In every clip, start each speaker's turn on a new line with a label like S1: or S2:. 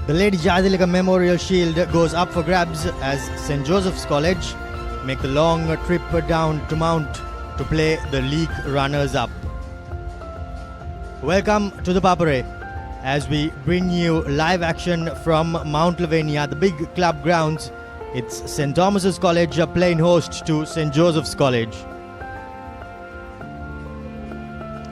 S1: The Lady Jayathilake Memorial Shield goes up for grabs as St. Joseph's College make the long trip down to Mount to play the league runners-up. Welcome to the Papare as we bring you live action from Mount Lavinia, the big club grounds. It's St. Thomas's College playing host to St. Joseph's College.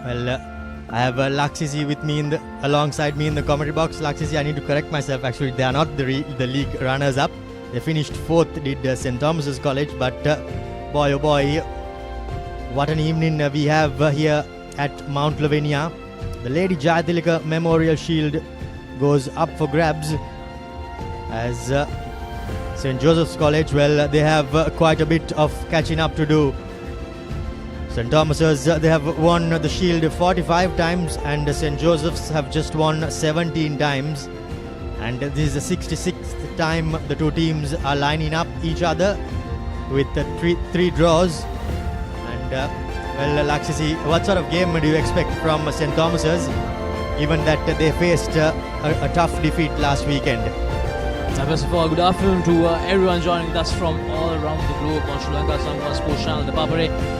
S1: Well, I have Laksisi with me alongside me in the commentary box. Laksisi, I need to correct myself. Actually, they are not the league runners-up. They finished fourth, did St. Thomas's College. But boy, oh boy, what an evening we have here at Mount Lavinia. The Lady Jayathilake Memorial Shield goes up for grabs as St. Joseph's College, well, they have quite a bit of catching up to do. St. Thomas's, they have won the Shield 45 times and St. Joseph's have just won 17 times. And this is the 66th time the two teams are lining up each other with three draws. And well, Laksisi, what sort of game do you expect from St. Thomas's, given that they faced a tough defeat last weekend?
S2: First of all, good afternoon to everyone joining us from all around the globe on Sri Lanka's number sports channel, ThePapare.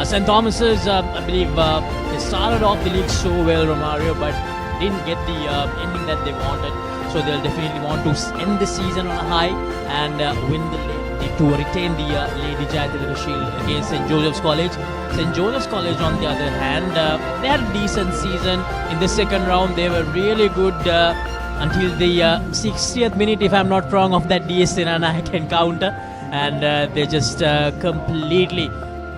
S2: St. Thomas's, I believe, they started off the league so well, Romario, but didn't get the ending that they wanted. So they'll definitely want to end the season on a high and win to retain the Lady Jayathilake Shield against St. Joseph's College. St. Joseph's College, on the other hand, they had a decent season. In the second round, they were really good until the 60th minute, if I'm not wrong, of that DS Senanayake encounter. And they just completely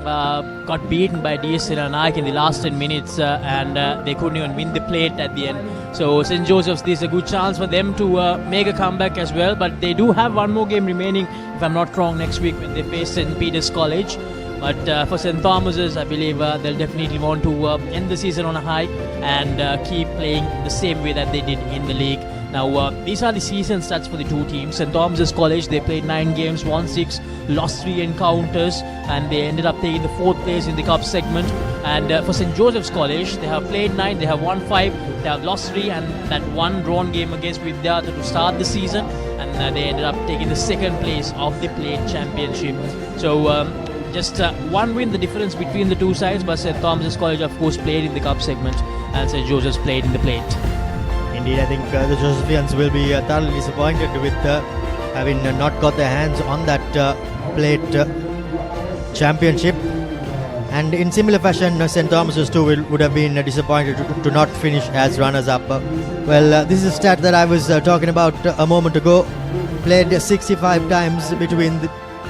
S2: got beaten by DS Senanayake in the last 10 minutes and they couldn't even win the plate at the end. So St. Joseph's, there's a good chance for them to make a comeback as well, but they do have one more game remaining, if I'm not wrong, next week when they face St. Peter's College. But for St. Thomas's, I believe they'll definitely want to end the season on a high and keep playing the same way that they did in the league. Now, these are the season stats for the two teams. St. Thomas's College, they played 9 games, won 6, lost 3 encounters, and they ended up taking the 4th place in the cup segment. And for St. Joseph's College, they have played 9, they have won 5, they have lost 3, and that one drawn game against Vidyartha to start the season. And they ended up taking the 2nd place of the plate championship. So, just one win, the difference between the two sides, but St. Thomas's College, of course, played in the cup segment, and St. Joseph's played in the plate.
S1: Indeed, I think the Josephians will be thoroughly disappointed with having not got their hands on that plate championship. And in similar fashion, St. Thomas's too would have been disappointed to not finish as runners-up. Well, this is a stat that I was talking about a moment ago. Played 65 times between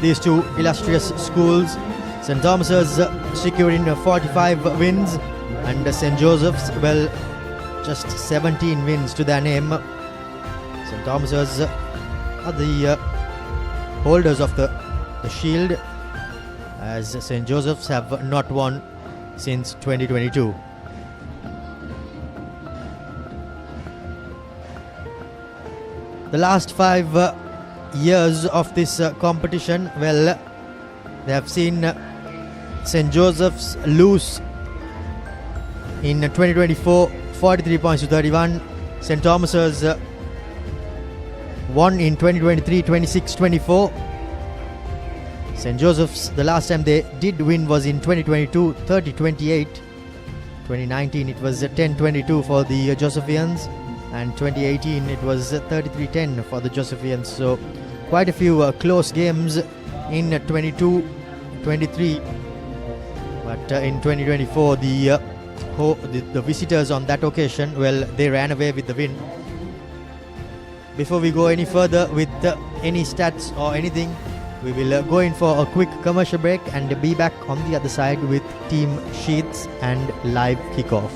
S1: these two illustrious schools. St. Thomas's securing 45 wins and St. Joseph's, well, just 17 wins to their name. St. Thomas's are the holders of the shield, as St. Joseph's have not won since 2022. The last 5 years of this competition, well, they have seen St. Joseph's lose in 2024 43 points to 31. St. Thomas's won in 2023 26-24. St. Joseph's, the last time they did win was in 2022 30-28. 2019 it was 10-22 for the Josephians, and 2018 it was 33-10 for the Josephians. So quite a few close games in 22-23, but in 2024 the visitors on that occasion, well, they ran away with the win. Before we go any further with any stats or anything, we will go in for a quick commercial break and be back on the other side with team sheets and live kickoff.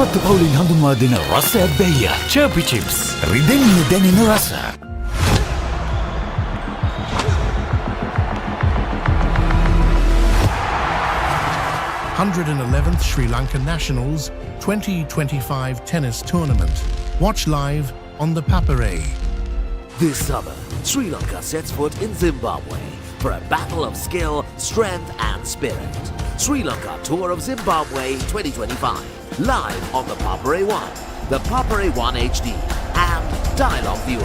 S3: රසවත් පවුලින් හඳුන්වා දෙන රසයක් බැයිය. Chirpy chips. රිදෙන්නේ දැනෙන රස.
S4: 111th Sri Lanka Nationals 2025 tennis tournament. Watch live on ThePapare.
S5: This summer, Sri Lanka sets foot in Zimbabwe for a battle of skill, strength and spirit. Sri Lanka Tour of Zimbabwe 2025. Live on the Papare 1, the Papare 1 HD and Dialog ViU.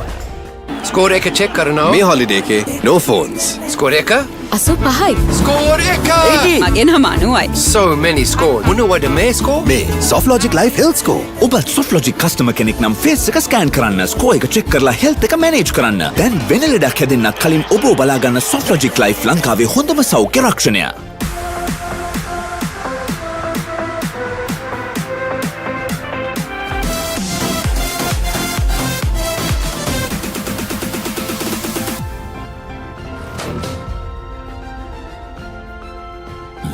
S6: Score එක check කරනවා. මේ holiday එකේ no phones. Score එක
S7: 85.
S6: Score එක
S7: 80. මගේ නම 90යි.
S6: So many scores. මොනවද මේ score?
S3: මේ SoftLogic Life Health Score. ඔබ SoftLogic customer කෙනෙක් නම් face එක scan කරන්න, score එක check කරලා health එක manage කරන්න. දැන් වෙන ලෙඩක් හැදෙන්නත් කලින් ඔබ බලා ගන්න SoftLogic Life ලංකාවේ හොඳම සෞඛ්‍ය රක්ෂණය.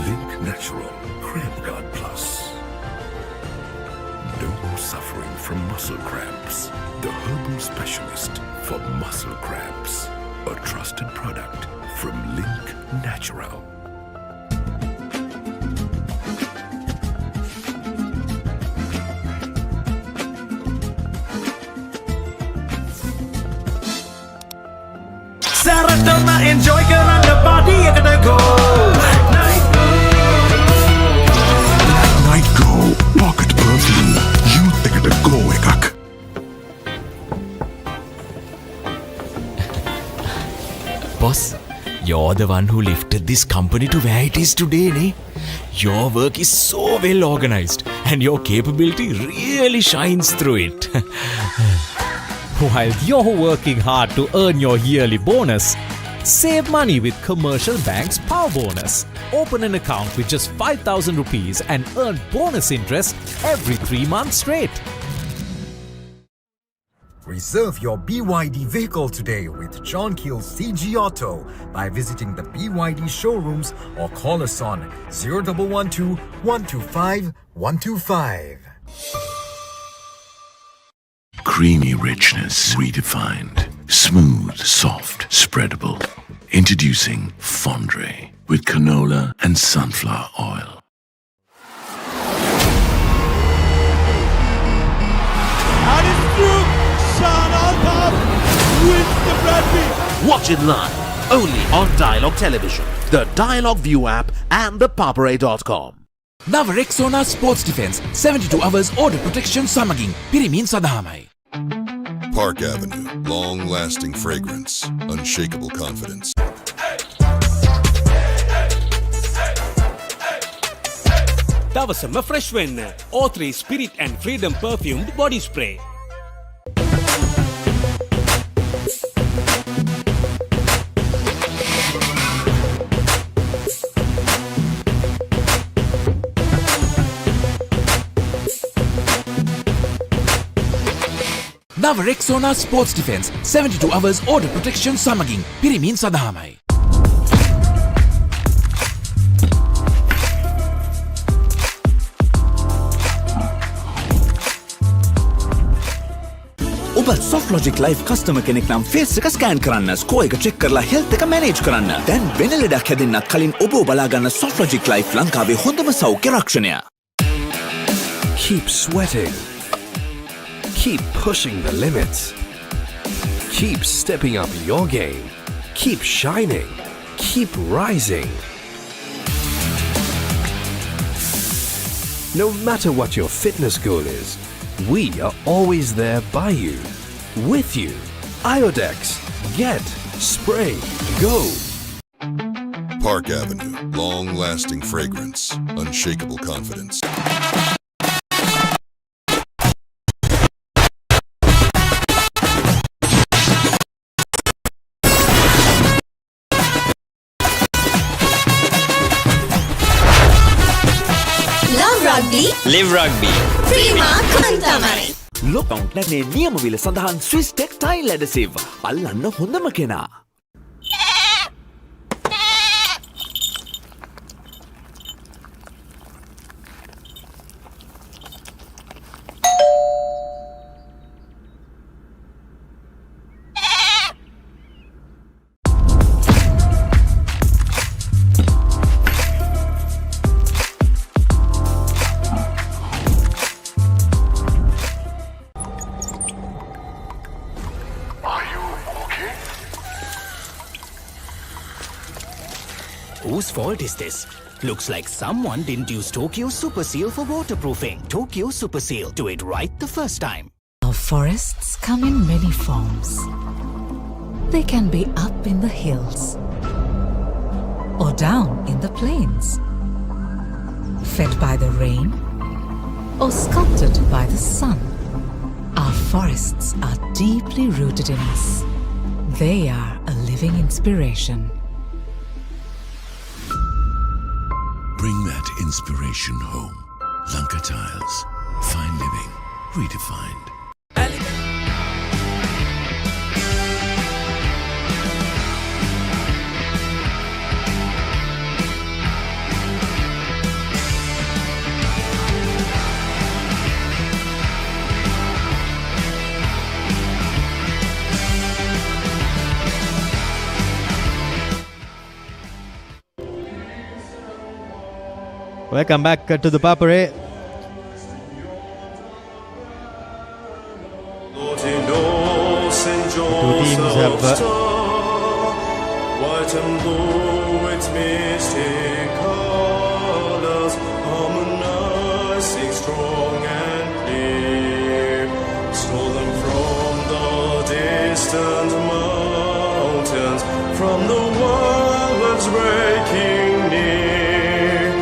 S8: Link Natural Cramp Guard Plus. No more suffering from muscle cramps. The herbal specialist for muscle cramps. A trusted product from Link Natural.
S9: Saratona enjoy කරන්න party එකට go.
S8: Night Go Pocket Perfume. Youth එකට go එකක්.
S3: Boss, you're the one who lifted this company to where it is today, ne? Your work is so well organized and your capability really shines through it.
S10: While you're working hard to earn your yearly bonus, save money with Commercial Bank's Power Bonus. Open an account with just 5,000 rupees and earn bonus interest every 3 months straight.
S11: Reserve your BYD vehicle today with John Keel's CG Auto by visiting the BYD showrooms or call us on 0112 125 125.
S8: Creamy richness redefined. Smooth, soft, spreadable. Introducing Fondre with canola and sunflower oil.
S9: And it's through. Shan Al-Tab wins the Bradby.
S5: Watch it live only on Dialog Television, the Dialog ViU app and thepapare.com.
S3: නව Rexona Sports Defense 72 hours order protection සමගින් පිරිමින් සඳහාමයි.
S8: Park Avenue. Long-lasting fragrance. Unshakable confidence.
S9: දවසම fresh වෙන්න. O3 Spirit and Freedom perfumed body spray.
S3: නව Rexona Sports Defense 72 hours order protection සමගින් පිරිමින් සඳහාමයි. ඔබ SoftLogic Life customer කෙනෙක් නම් face එක scan කරන්න, score එක check කරලා health එක manage කරන්න. දැන් වෙන ලෙඩක් හැදෙන්නත් කලින් ඔබ බලා ගන්න SoftLogic Life ලංකාවේ හොඳම සෞඛ්‍ය රක්ෂණය.
S11: Keep sweating. Keep pushing the limits. Keep stepping up your game. Keep shining. Keep rising. No matter what your fitness goal is, we are always there by you, with you. Iodex. Get. Spray. Go.
S8: Park Avenue. Long-lasting fragrance. Unshakable confidence.
S10: Live Rugby.
S3: ලොකවුන්ට් නැනේ නියම විල සඳහන් Swiss ටෙක්ටයිල් ඇඩසිව්. අල්ලන්න හොඳම කෙනා.
S12: Whose fault is this? Looks like someone didn't use Tokyo Super Seal for waterproofing. Tokyo Super Seal. Do it right the first time.
S13: Our forests come in many forms. They can be up in the hills or down in the plains, fed by the rain or sculpted by the sun. Our forests are deeply rooted in us. They are a living inspiration.
S8: Bring that inspiration home. Lanka Tiles. Fine living. Redefined.
S1: Welcome back to the Papare. Two teams have
S14: white and blue, its mystic colors, harmonizing strong and clear, stolen from the distant mountains, from the wild waves breaking near,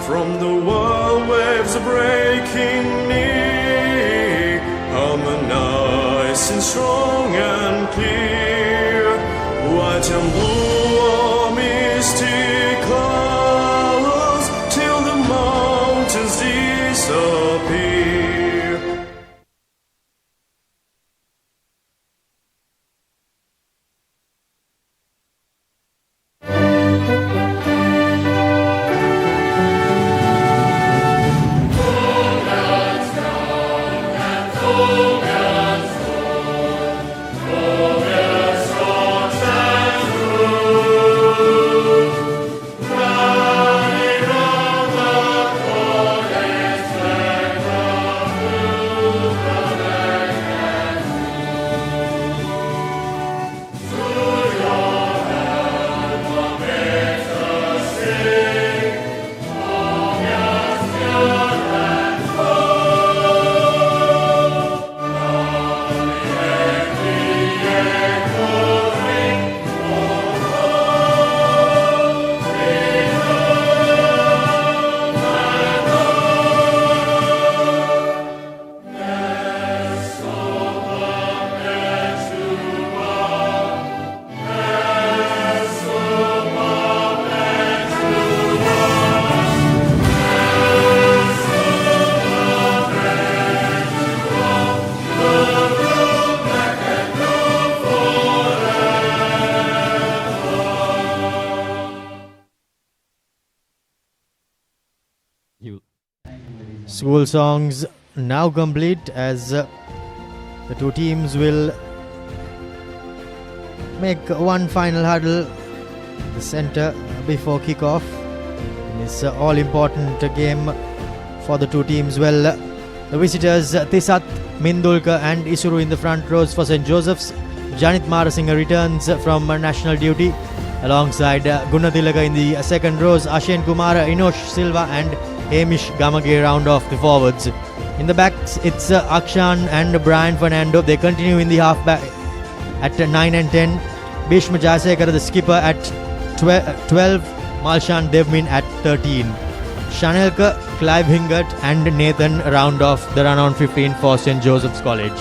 S14: from the wild waves breaking near, harmonizing strong and clear, white and blue are mystic colors till the mountains disappear.
S1: School songs now complete as the two teams will make one final huddle in the center before kickoff in this all-important game for the two teams. Well, the visitors Tisat, Mindulka and Isuru in the front rows for St. Joseph's. Janit Marasinghe returns from national duty alongside Gunathilaka in the second rows. Ashen Kumara, Inosh Silva and Hamish Gamage round off the forwards. In the backs, it's Akshan and Brian Fernando. They continue in the half-back at 9 and 10. Bhishma Jayasekara, the skipper, at 12. Malshan Devmin at 13. Shanelka, Clive Hingert and Nathan round off the run on 15 for St. Joseph's College.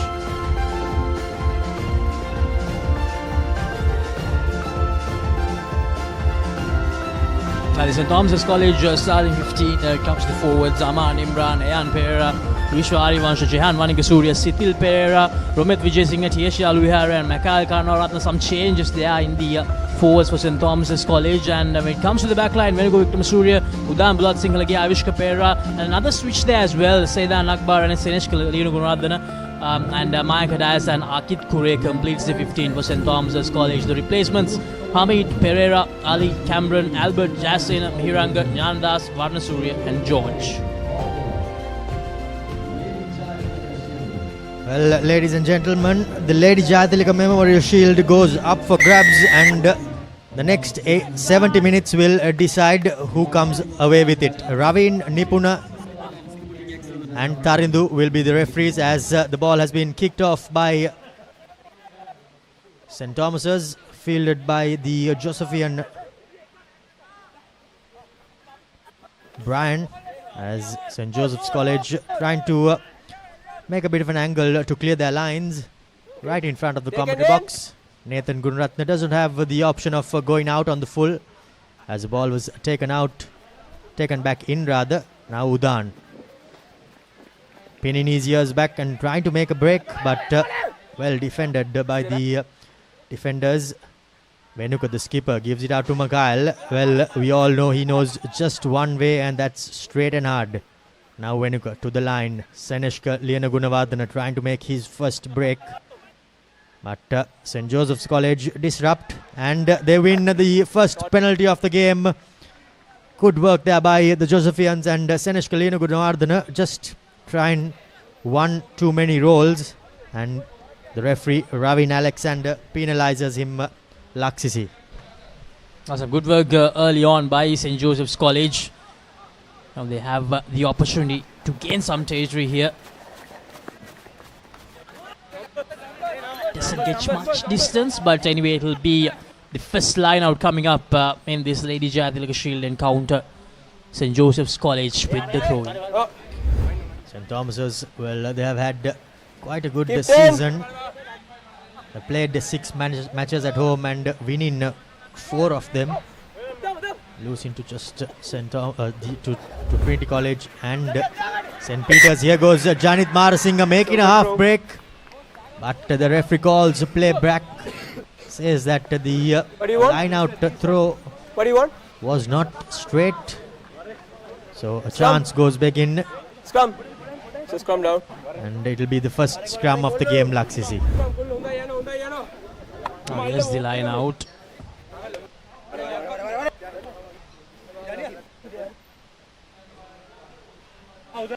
S2: St. Thomas's College starting 15 comes to forwards. Aman Imran, Ayan Pereira, Vishwa Arivansha, Jehan Vanikasuria, Sitil Pereira, Romit Vijay Singh, Tiesha Aluhara and Mikael Karnaratna. Some changes there in the forwards for St. Thomas's College. And when it comes to the back line, Venugo Victor Surya, Udan Bulat Singh Lagi, Avishka Pereira, and another switch there as well. Saidan Akbar and Senesh Kalino Gunaradana. And Maya Kadayas and Akit Kure completes the 15 for St. Thomas's College. The replacements: Hamid, Pereira, Ali, Cameron, Albert, Jasin, Mihiranga, Nyandas, Varnasurya and George.
S1: Well, ladies and gentlemen, the Lady Jayathilake Memorial Shield goes up for grabs and The next 70 minutes will decide who comes away with it. Ravin, Nipuna and Tarindu will be the referees as the ball has been kicked off by St. Thomas's, fielded by the Josephian Brian, as St. Joseph's College trying to make a bit of an angle to clear their lines right in front of the commentary box. Nathan Gunratna doesn't have the option of going out on the full, as the ball was taken back in rather. Now Udan pinning his ears back and trying to make a break, but well defended by the defenders. Venuka, the skipper, gives it out to Mikhail. Well, we all know he knows just one way, and that's straight and hard. Now Venuka to the line. Seneshka Liana Gunavardhana trying to make his first break. But St. Joseph's College disrupt, and they win the first penalty of the game. Good work there by the Josephians, and Seneshka Liana Gunavardhana just trying one too many rolls, and the referee Ravin Alexander penalizes him. Laksisi.
S2: That's a good work early on by St. Joseph's College. Now they have the opportunity to gain some territory here. Doesn't get much distance, but anyway, it will be the first line out coming up in this Lady Jayathilake Shield encounter. St. Joseph's College with the throw-in.
S1: St. Thomas's, well, they have had quite a good season. They played 6 matches at home and winning 4 of them. Losing to just to Trinity College and St. Peter's. Here goes Janit Marasinghe making a half break, but the referee calls play back. Says that the line out throw was not straight. So a chance goes back in.
S15: Scrum. So scrum down.
S1: And it will be the first scrum of the game, Laksisi.
S2: Here's the line out.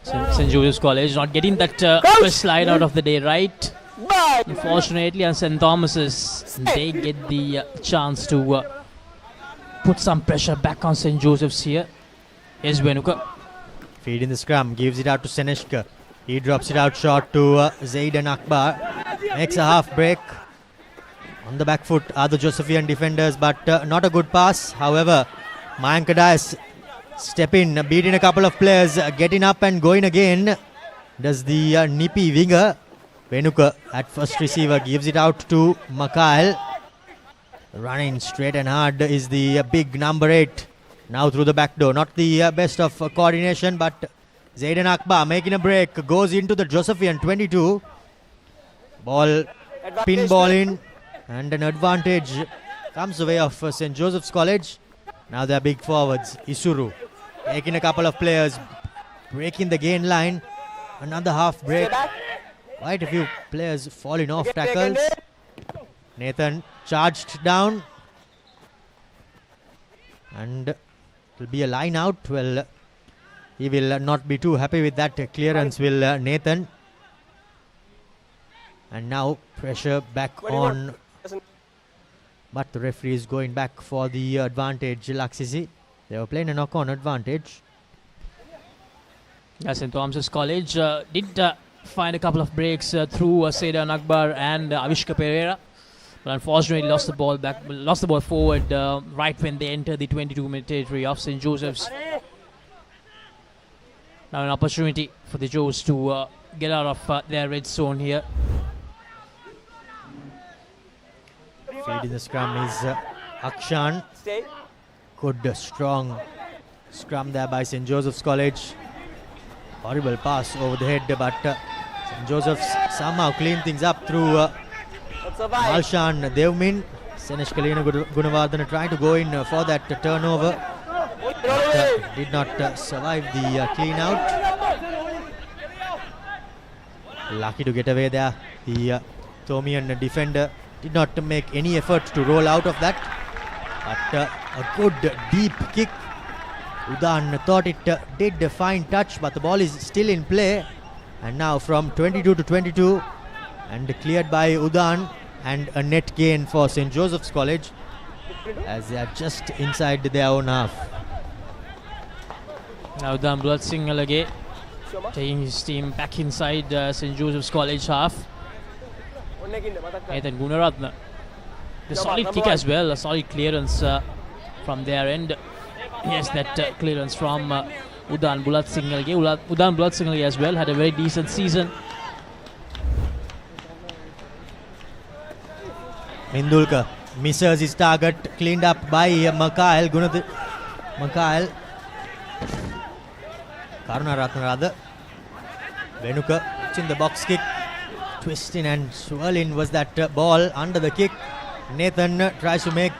S2: St. Joseph's College not getting that first line out of the day right. Unfortunately, and St. Thomas's, they get the chance to put some pressure back on St. Joseph's here. Here's Venuka.
S1: Feed in the scrum, gives it out to Seneshka. He drops it out short to Zaidan Akbar. Makes a half break. On the back foot are the Josephian defenders, but not a good pass. However, Mayank Dias step in, beating a couple of players, getting up and going again. Does the nippy winger. Venuka at first receiver gives it out to Mikhail. Running straight and hard is the big number 8. Now through the back door. Not the best of coordination, but Zaidan Akbar making a break. Goes into the Josephian 22. Ball, pin ball in. And an advantage comes the way of St. Joseph's College. Now they're big forwards. Isuru taking a couple of players. Breaking the gain line. Another half break. Quite a few players falling off tackles. Nathan charged down. And it will be a line out. Well, he will not be too happy with that clearance, will Nathan. And now pressure back on. But the referee is going back for the advantage, Laksisi. They were playing a knock-on advantage.
S2: St. Thomas's College did find a couple of breaks through Zaidan Akbar and Avishka Pereira. But unfortunately lost the ball forward right when they entered the 22-minute territory of St. Joseph's. Now an opportunity for the Joes to get out of their red zone here.
S1: Feed in the scrum is Akshan. Good strong scrum there by St. Joseph's College. Horrible pass over the head, but St. Joseph's somehow clean things up through Malshan Devmin. Seneshka Liana Gunavardhana trying to go in for that turnover, but did not survive the clean out. Lucky to get away there. The Tomian defender did not make any effort to roll out of that, but a good deep kick. Udan thought it did a fine touch, but the ball is still in play. And now from 22 to 22, and cleared by Udan, and a net gain for St. Joseph's College. as they are just inside their own half.
S2: Now Udan Bulatsingalage taking his team back inside St. Joseph's College half. Nathan Gunaratna. The solid kick as well, a solid clearance from their end. Yes, that clearance from Udan Bulatsingalage. Udan Bulatsingalage as well had a very decent season.
S1: Mindulka misses his target, cleaned up by Makail. Makail. Karunaratna rather. Venuka, it's in the box kick. Twisting and swirling was that ball under the kick. Nathan tries to make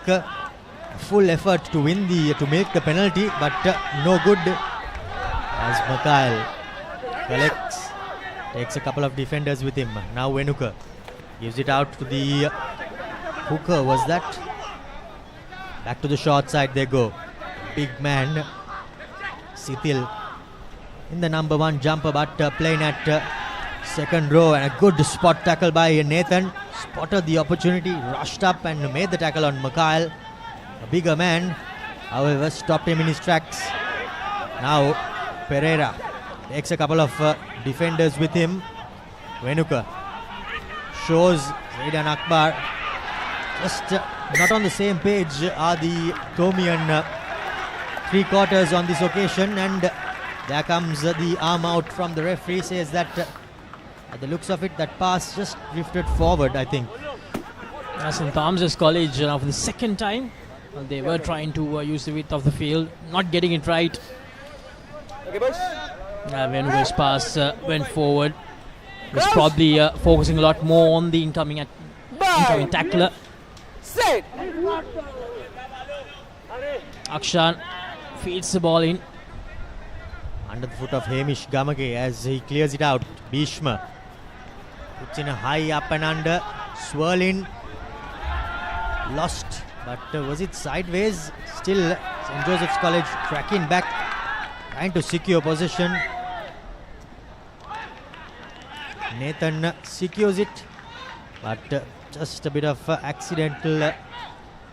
S1: full effort to win to make the penalty, but no good as Makail collects, takes a couple of defenders with him. Now Venuka gives it out to the hooker, was that? Back to the short side they go. Big man Sithil in the number 1 jumper, but playing at second row, and a good spot tackle by Nathan. Spotted the opportunity, rushed up and made the tackle on Makail. A bigger man, however, stopped him in his tracks. Now Pereira takes a couple of defenders with him. Venuka shows Zaidan Akbar. Just not on the same page are the Tomian three quarters on this occasion, and there comes the arm out from the referee. Says that at the looks of it, that pass just drifted forward, I think.
S2: St. Thomas's College now for the second time. They were trying to use the width of the field, not getting it right. Venuka's pass went forward. Was probably focusing a lot more on the incoming tackler. Akshan feeds the ball in.
S1: Under the foot of Hamish Gamage as he clears it out. Bhishma puts in a high up and under. Swirling. Lost. But was it sideways? Still St. Joseph's College tracking back, trying to secure possession. Nathan secures it, but just a bit of accidental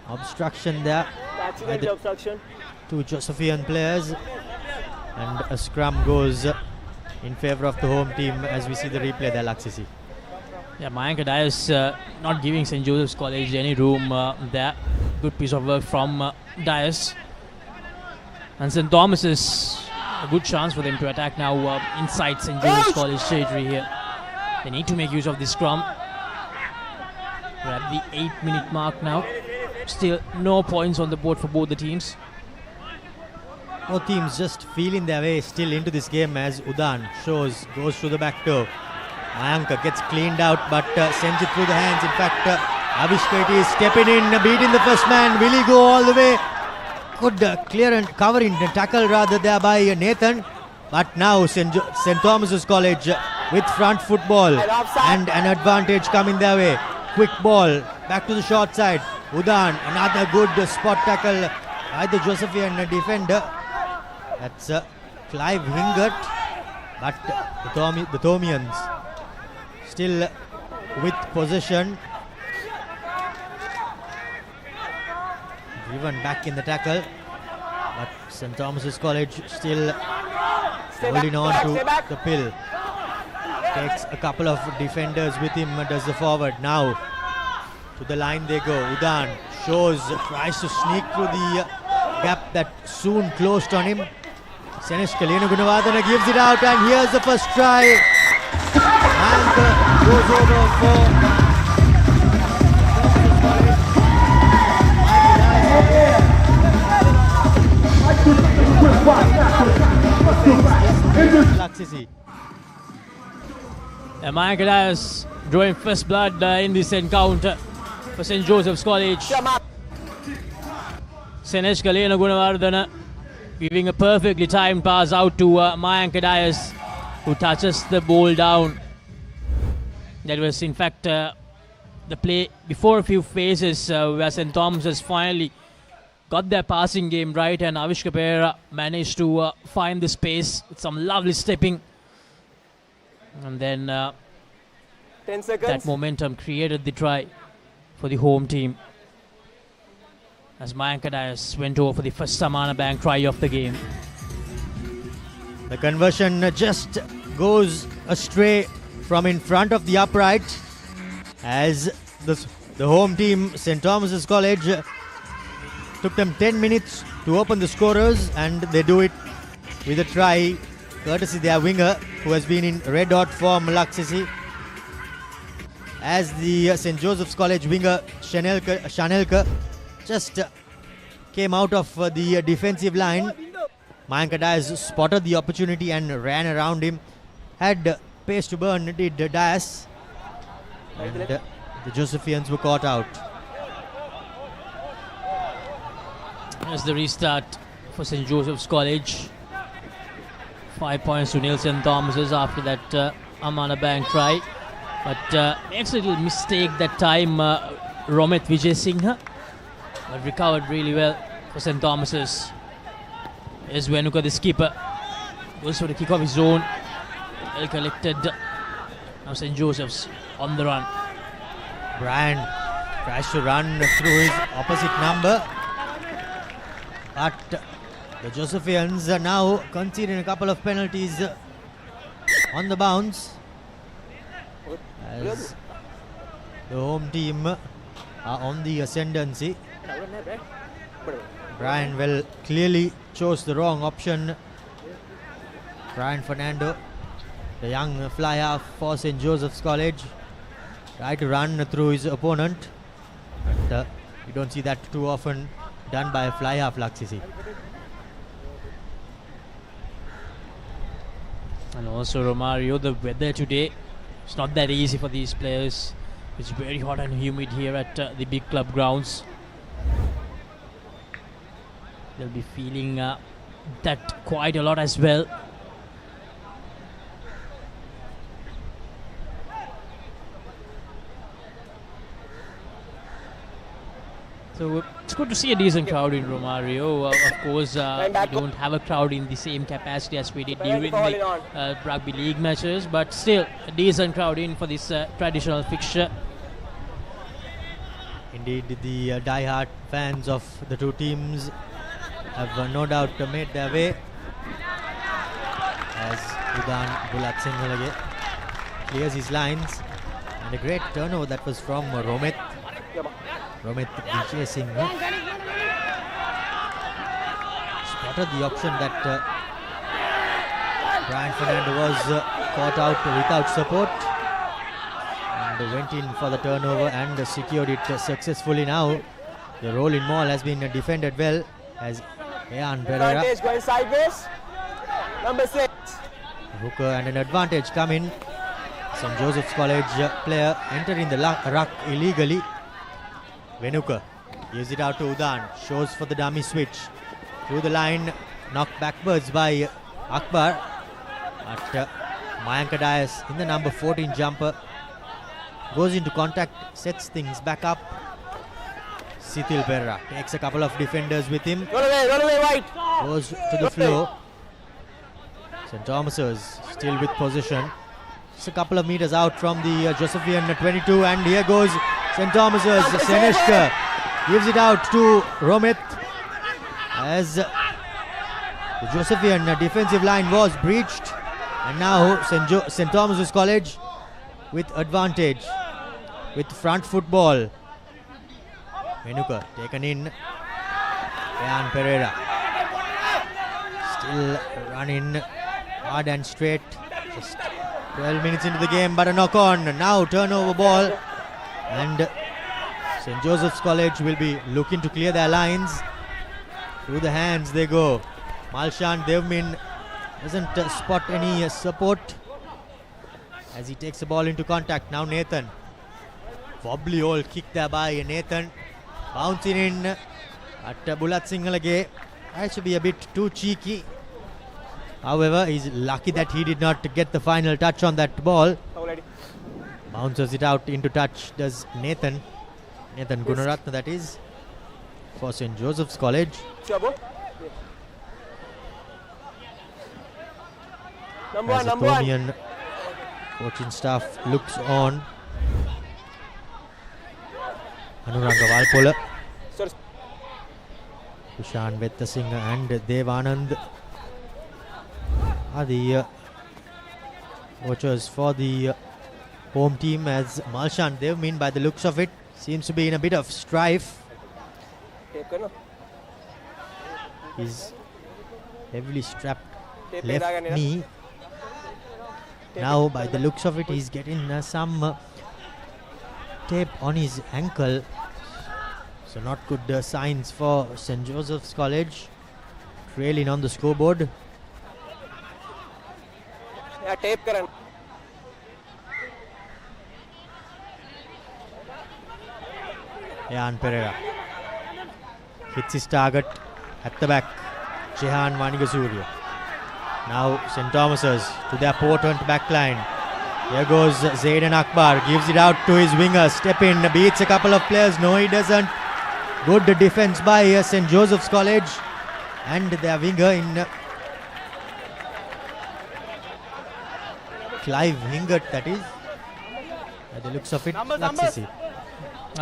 S1: obstruction there.
S15: Accidental obstruction.
S1: Two Josephian players, and a scrum goes in favour of the home team as we see the replay there, Laksisi.
S2: Yeah, Mayank Dias not giving St. Joseph's College any room there. Good piece of work from Dias. And St. Thomas's, a good chance for them to attack now inside St. Joseph's College territory here. They need to make use of this scrum. We're at the 8-minute mark now. Still no points on the board for both the teams.
S1: Both teams just feeling their way still into this game as Udan goes to the back door. Mayanka gets cleaned out but sends it through the hands. In fact, Avishkait is stepping in, beating the first man. Will he go all the way? Good clear and covering the tackle rather there by Nathan. But now St. Thomas's College with front football and an advantage coming their way. Quick ball back to the short side. Udan, another good spot tackle by the Josephian defender. That's Clive Hingert. But the Thomians still with possession. Driven back in the tackle. But St. Thomas's College still holding on to the pill. Takes a couple of defenders with him, does the forward. Now to the line they go. Udan tries to sneak through the gap that soon closed on him. Senesh Kalena Gunavardhana gives it out, and here's the first try. And goes over for Laksisi.
S2: Mayank Dias drawing first blood in this encounter for St. Joseph's College. Senesh Kalena Gunavardhana giving a perfectly timed pass out to Mayank Dias, who touches the ball down. That was in fact the play before a few phases where St. Thomas has finally got their passing game right, and ThePapare managed to find the space with some lovely stepping. And then
S15: 10 seconds.
S2: That momentum created the try for the home team. as Mayank Dias went over for the first Samana Bank try of the game.
S1: The conversion just goes astray from in front of the upright as the home team, St. Thomas's College, took them 10 minutes to open the scorers, and they do it with a try courtesy their winger who has been in red hot form, Laksisi, as the St. Joseph's College winger Shanelka just came out of the defensive line. Mayank Dias spotted the opportunity and ran around him. Had pace to burn, did Dias. And the Josephians were caught out.
S2: As the restart for St. Joseph's College. 5 points to nil St. Thomas's after that Amana Bank try. But makes a little mistake that time, Romet Vijay Singh. But recovered really well for St. Thomas's. Is Venuka the skipper. Goes for the kick of his own. Well collected. Now St. Joseph's on the run.
S1: Brian tries to run through his opposite number. But the Josephians are now conceding a couple of penalties on the bounce. As the home team are on the ascendancy. Brian well clearly chose the wrong option. Brian Fernando, the young fly half for St. Joseph's College, tried to run through his opponent, but you don't see that too often done by a fly half, Laksisi.
S2: And also Romario, the weather today, it's not that easy for these players. It's very hot and humid here at the big club grounds. They'll be feeling that quite a lot as well. So it's good to see a decent crowd in Romario. Of course, we don't have a crowd in the same capacity as we did during the rugby league matches, but still a decent crowd in for this traditional fixture.
S1: Indeed, the die-hard fans of the two teams have no doubt made their way as Udan Bulat Singhalage clears his lines, and a great turnover that was from Romet Vijay Singh. Spotted the option that Brian Fernando was caught out without support and went in for the turnover and secured it successfully. Now the rolling maul has been defended well as Ayan Pereira.
S15: Going sideways. Number 6.
S1: Hooker and an advantage coming. St. Joseph's College player entering the ruck illegally. Venuka gives it out to Udan. Shows for the dummy switch. Through the line. Knocked backwards by Akbar. But Mayank Dias in the number 14 jumper. Goes into contact. Sets things back up. Sithil Perra takes a couple of defenders with him.
S15: Roll away, white.
S1: Goes to the floor. St. Thomas's still with possession. Just a couple of meters out from the Josephian 22, and here goes St. Thomas's. Seneshka gives it out to Romet as the Josephian defensive line was breached, and now St. Thomas's College with advantage with front football. Venuka taken in. Ayan Pereira still running hard and straight. Just 12 minutes into the game, but a knock on. Now turnover ball, and St. Joseph's College will be looking to clear their lines. Through the hands they go. Malshan Devmin doesn't spot any support as he takes the ball into contact. Now Nathan. Wobbly old kick there by Nathan. Bouncing in at Bulat Singhalage. That should be a bit too cheeky. However, he's lucky that he did not get the final touch on that ball. Bounces it out into touch does Nathan Gunaratna, that is, for St. Joseph's College. As the Permian coaching staff looks on. Anuranga Valpola Ishan Vettasinghe and Dev Anand are the coaches for the home team, as Malshan Dev, by the looks of it, seems to be in a bit of strife. He's heavily strapped left knee. Now by the looks of it, he's getting some tape on his ankle. So not good signs for St. Joseph's College, trailing on the scoreboard.
S15: Yeah, tape karan.
S1: Jan Pereira hits his target at the back. Jehan Vanigasurya. Now St. Thomas's to their potent backline. Here goes Zaidan Akbar, gives it out to his winger. Step in, beats a couple of players. No, he doesn't. Good defense by St. Joseph's College and their winger in Clive Hingert, that is. By the looks of it, Laksisi.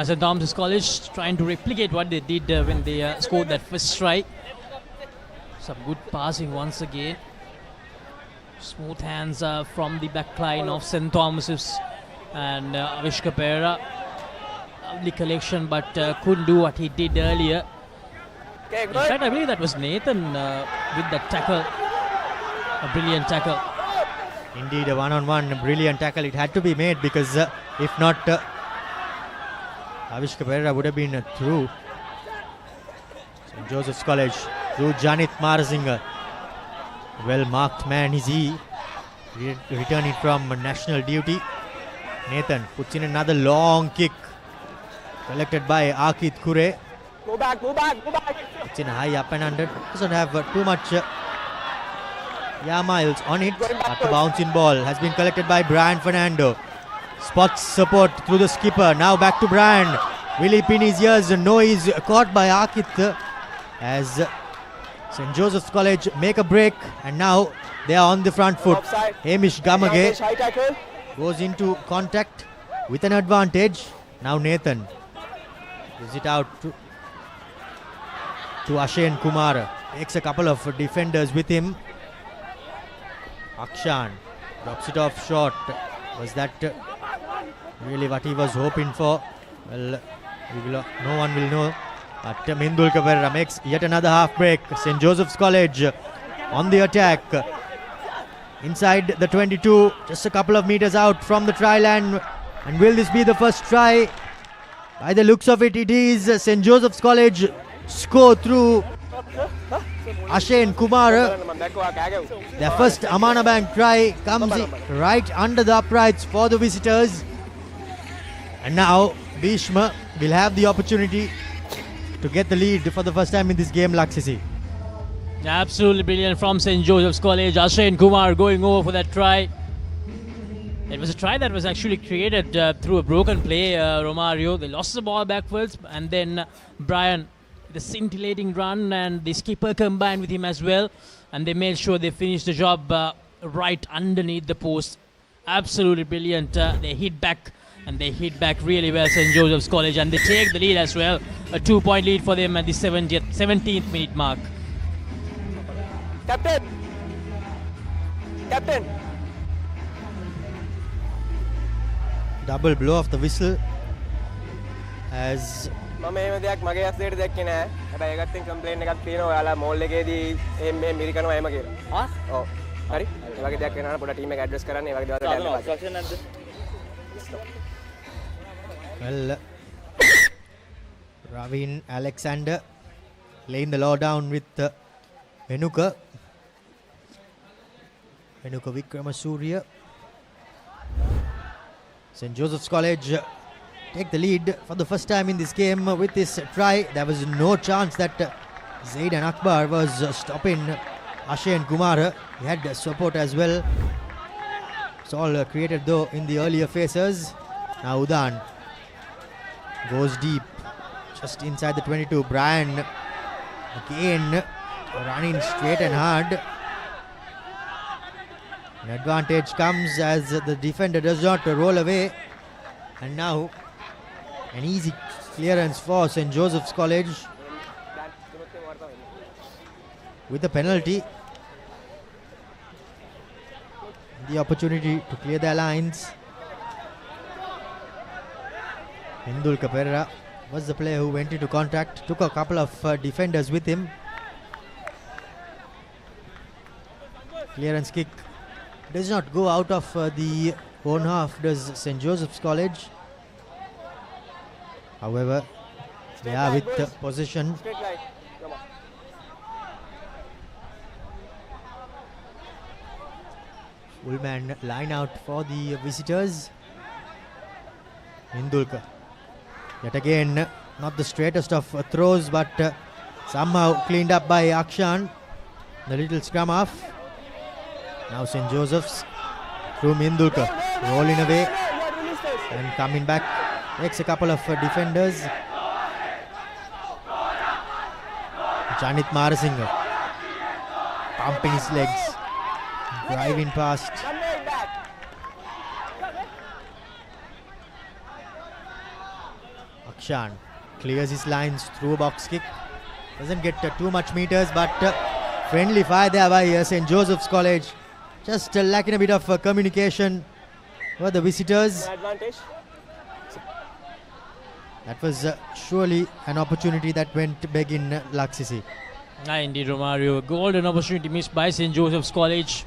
S2: St. Thomas's College trying to replicate what they did when they scored that first try. Some good passing once again. Smooth hands from the back line of St. Thomas's and Avishka Pereira. Lovely collection, but couldn't do what he did earlier. In fact, I believe that was Nathan with that tackle. A brilliant tackle.
S1: Indeed, a one-on-one brilliant tackle. It had to be made because if not, Avishka Pereira would have been through. St. Joseph's College through Janit Marasinghe. Well-marked man is he. Returning from national duty. Nathan puts in another long kick. Collected by Akit Kure.
S15: Go back, go back, go back.
S1: It's in a high up and under. Doesn't have too much miles on it. But the bouncing ball has been collected by Brian Fernando. Spots support through the skipper. Now back to Brian. Will he pin his ears? No, he's caught by Akit as St. Joseph's College make a break, and now they are on the front foot.
S15: Offside.
S1: Hamish Gamage
S15: High tackle.
S1: goes into contact with an advantage. Now Nathan gives it out to Ashen Kumar. Takes a couple of defenders with him. Akshan drops it off short. Was that really what he was hoping for? Well, no one will know. But Mindulka Pereira makes yet another half break. St. Joseph's College on the attack. Inside the 22, just a couple of meters out from the try line. And will this be the first try? By the looks of it, it is. St. Joseph's College score through Ashen Kumar. Their first Amana Bank try comes right under the uprights for the visitors. And now Bhishma will have the opportunity to get the lead for the first time in this game, Laksisi.
S2: Absolutely brilliant from St. Joseph's College. Ashen Kumar going over for that try. It was a try that was actually created through a broken play, Romario. They lost the ball backwards, and then Brian, the scintillating run, and the skipper combined with him as well, and they made sure they finished the job right underneath the post. Absolutely brilliant. They hit back, and they hit back really well, St. Joseph's College, and they take the lead as well. A 2-point lead for them at the 17th minute mark.
S15: Captain! Captain!
S1: Double blow of the whistle as
S15: මම එහෙම දෙයක් මගේ ඇස්ලේට දැක්කේ නෑ. හැබැයි ඒකත් එක්ක complaint එකක් තියෙනවා. ඔයාලා මෝල් එකේදී එහෙම මිරිකනවා එහෙම කියලා. ආ? ඔව්. හරි. ඒ වගේ දෙයක් වෙනවා නම් පොඩ්ඩක් ටීම් එක ඇඩ්‍රස් කරන්න. ඒ වගේ දේවල් වලට යන්න එපා.
S1: well, Ravin Alexander laying the law down with Venuka Vikramasuriya. St. Joseph's College take the lead for the first time in this game with this try. There was no chance that Zaidan Akbar was stopping Ashen Kumar. He had support as well. It's all created though in the earlier phases. Now Udan goes deep just inside the 22. Brian again running straight and hard. An advantage comes as the defender does not roll away. And now an easy clearance for St. Joseph's College. with the penalty. The opportunity to clear their lines. Hindulka Pereira was the player who went into contact, took a couple of defenders with him. Clearance kick does not go out of the own half, does St. Joseph's College. However, they are with possession. Fullman line out for the visitors. Hindulka. Yet again, not the straightest of throws, but somehow cleaned up by Akshan. The little scrum off. Now St. Joseph's through Hindulka. Rolling away and coming back. Takes a couple of defenders. Janit Marasinghe pumping his legs. Driving past. Akshan clears his lines through a box kick. Doesn't get too much meters, but friendly fire there by St. Joseph's College. Just lacking a bit of communication for the visitors. That was surely an opportunity that went begging Laksisi.
S2: Indeed, Romario. A golden opportunity missed by St. Joseph's College.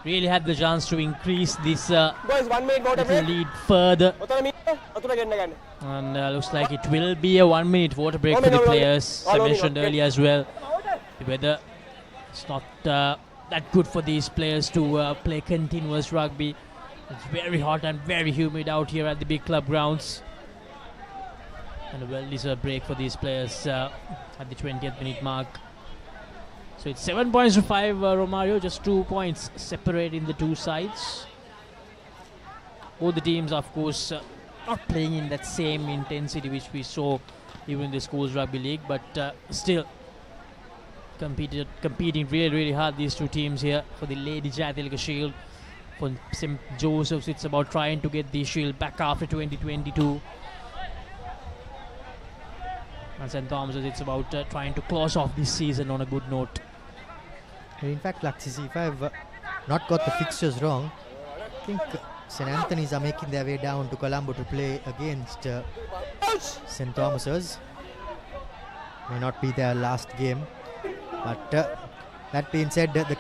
S2: Really had the chance to increase this lead further. And looks like it will be a 1 minute water break for the players. As I mentioned earlier as well, the weather is not that good for these players to play continuous rugby. It's very hot and very humid out here at the big club grounds. And a well-deserved break for these players at the 20th minute mark. So it's 7 points to 5, Romario, just 2 points separating the two sides. Both the teams, of course, not playing in that same intensity which we saw even in the schools rugby league, but still competing really hard, these two teams here for the Lady Jayathilake Shield. For St. Joseph's, it's about trying to get the shield back after 2022. And St. Thomas's, it's about trying to close off this season on a good note.
S1: In fact, Laksisi, if I've not got the fixtures wrong, I think St. Anthony's are making their way down to Colombo to play against St. Thomas's. May not be their last game. But that being said, the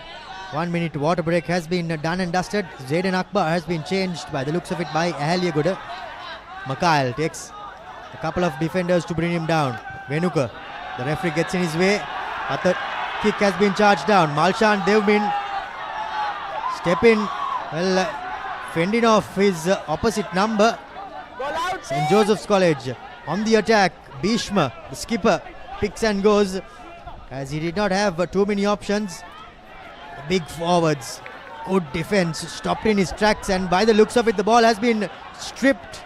S1: 1 minute water break has been done and dusted. Zayden Akbar has been changed by the looks of it by Ahalya Guda. Mikhail takes a couple of defenders to bring him down. Venuka, the referee gets in his way, but the kick has been charged down. Malshan Devmin step in, well, fending off his opposite number. St. Joseph's College on the attack. Bhishma, the skipper, picks and goes as he did not have too many options. The big forwards, good defense, stopped in his tracks, and by the looks of it, the ball has been stripped.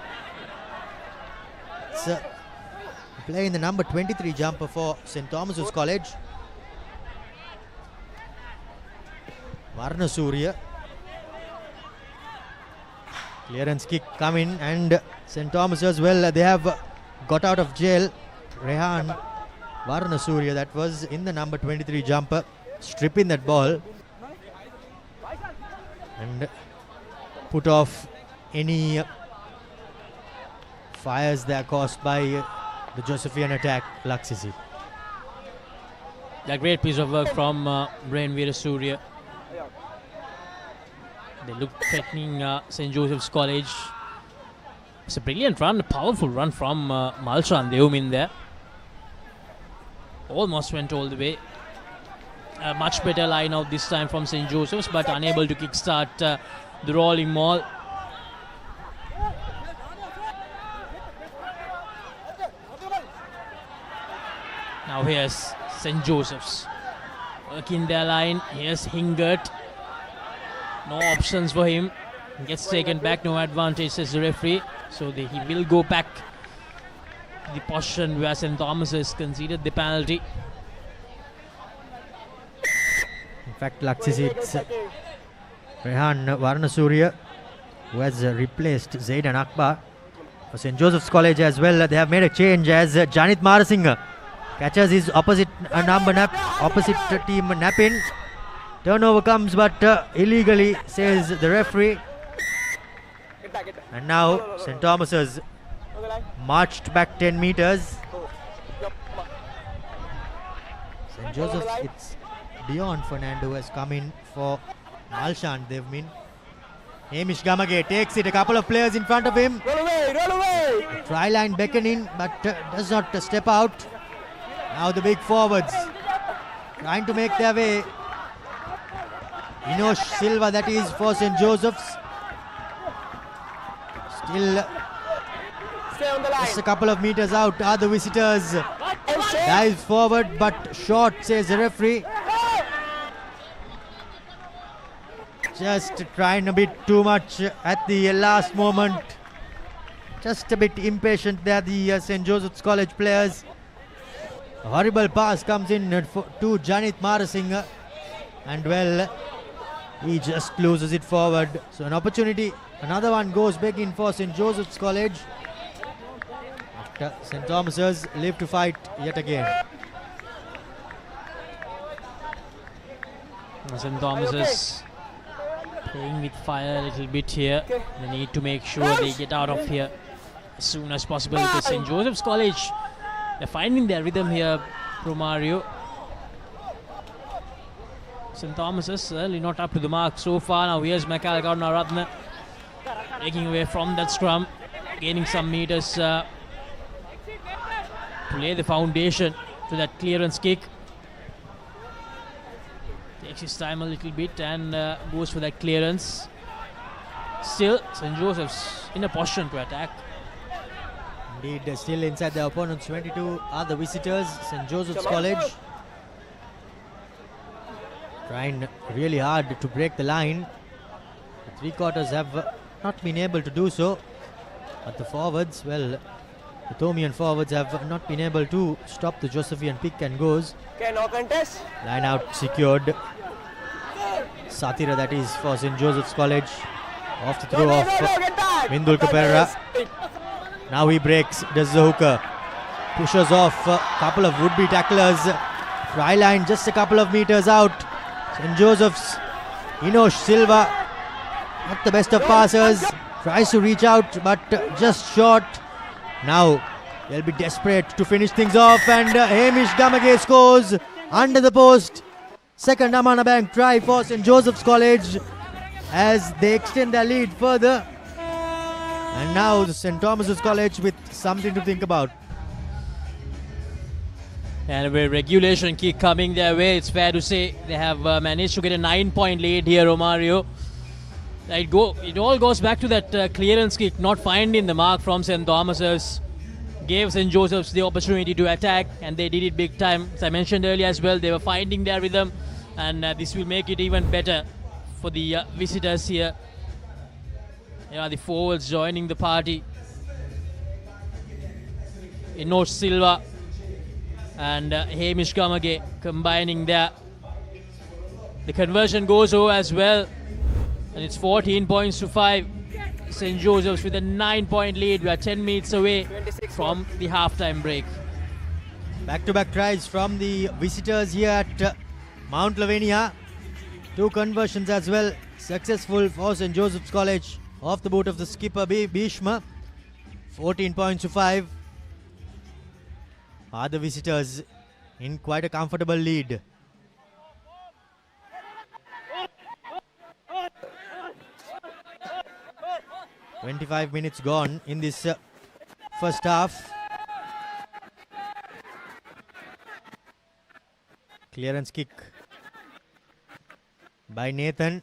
S1: It's playing the number 23 jumper for St. Thomas's College. Varna Surya. Clearance kick coming, and St. Thomas as well, they have got out of jail. Rehan Varna Surya, that was in the number 23 jumper, stripping that ball and put off any fires that are caused by the Josephian attack, Laksisi.
S2: A great piece of work from Brain Veera Surya. They look threatening St. Joseph's College. It's a brilliant run, a powerful run from Malshan Devmin there. Almost went all the way. A much better line out this time from St. Joseph's, but unable to kickstart the rolling maul. Now here's St. Joseph's working their line. Here's Hingert. No options for him. Gets taken back, no advantage, says the referee. So he will go back to the position where St. Thomas has conceded the penalty.
S1: In fact, Laksisi, it's Rehan Varnasurya who has replaced Zaydan Akbar. For St. Joseph's College as well, they have made a change as Janit Marasinghe Catches his opposite opposite team napping. Turnover comes, but illegally, says the referee. And now St. Thomas's marched back 10 meters. St. Joseph's, it's Dion Fernando who has come in for Malshan. They've been. Hamish Gamage takes it, a couple of players in front of him.
S15: Roll away!
S1: The try line beckoning, but does not step out. Now the big forwards trying to make their way. Inosh Silva, that is for St. Joseph's. Still just a couple of meters out are the visitors. Dives forward, but short, says the referee. Just trying a bit too much at the last moment. Just a bit impatient there, the St. Joseph's College players. A horrible pass comes in to Janit Marasinghe, and well, he just loses it forward. So an opportunity, another one goes back in for St. Joseph's College. After St. Thomas's live to fight yet again.
S2: St. Thomas's playing with fire a little bit here. They need to make sure they get out of here as soon as possible, because St. Joseph's College, they're finding their rhythm here, Pro Mario. St. Thomas's certainly not up to the mark so far. Now here's Makal Karunaratne taking away from that scrum, gaining some meters to lay the foundation to that clearance kick. Takes his time a little bit and goes for that clearance. Still, St. Joseph's in a position to attack.
S1: Indeed, still inside the opponent's 22 are the visitors, St. Joseph's College. Trying really hard to break the line. The three quarters have not been able to do so. But the forwards, well, the Thomian forwards have not been able to stop the Josephian pick and goes.
S15: Okay, no contest.
S1: Line out secured. Satira, that is for St. Joseph's College. Off the throw of Mindul Kapera. Now he breaks, does the hooker. Pushes off a couple of would-be tacklers. Try line just a couple of meters out. St. Joseph's, Inosh Silva, not the best of passers. Tries to reach out, but just short. Now they'll be desperate to finish things off, and Hamish Gamage scores under the post. Second Amana Bank try for St. Joseph's College as they extend their lead further. And now the St. Thomas's College with something to think about.
S2: And with regulation kick coming their way, it's fair to say they have managed to get a 9-point lead here, Romario. It all goes back to that clearance kick not finding the mark from St. Thomas's. Gave St. Joseph's the opportunity to attack, and they did it big time. As I mentioned earlier as well, they were finding their rhythm, and this will make it even better for the visitors here. Yeah, the forwards joining the party. Inosh Silva and Hamish Gamage combining there. The conversion goes over as well, and it's 14 points to 5. St. Joseph's with a 9-point lead. We are 10 minutes away from the halftime break.
S1: Back-to-back tries from the visitors here at Mount Lavinia. 2 conversions as well, successful for St. Joseph's College off the boot of the skipper Bhishma. 14 points to 5. Are the visitors in quite a comfortable lead. "25 minutes gone in this first half." Clearance kick by Nathan.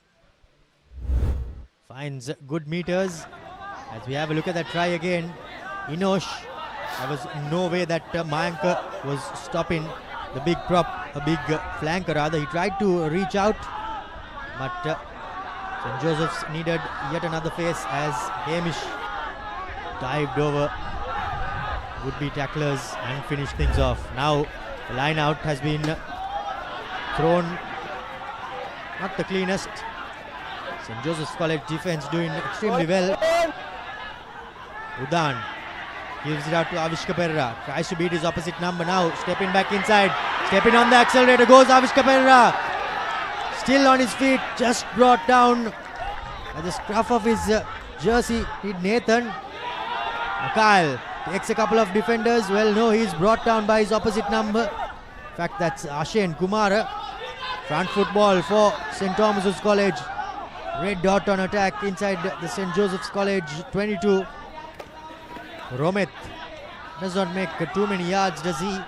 S1: Finds good meters. As we have a look at that try again, Inosh. There was no way that Mayank was stopping the big prop, a big flanker rather. He tried to reach out, but St. Joseph's needed yet another face as Hamish dived over would-be tacklers and finished things off. Now the line out has been thrown, not the cleanest. St. Joseph's College defense doing extremely well. Udan Gives it out to Avishka Perera. Tries to beat his opposite number now. Stepping back inside. Stepping on the accelerator. Goes Avishka Perera. Still on his feet. Just brought down by the scruff of his jersey. Did Nathan. Kyle takes a couple of defenders. Well, no, he's brought down by his opposite number. In fact, that's Ashen Kumara. Front football for St. Thomas's College. Red dot on attack inside the St. Joseph's College 22. Romit does not make too many yards, does he?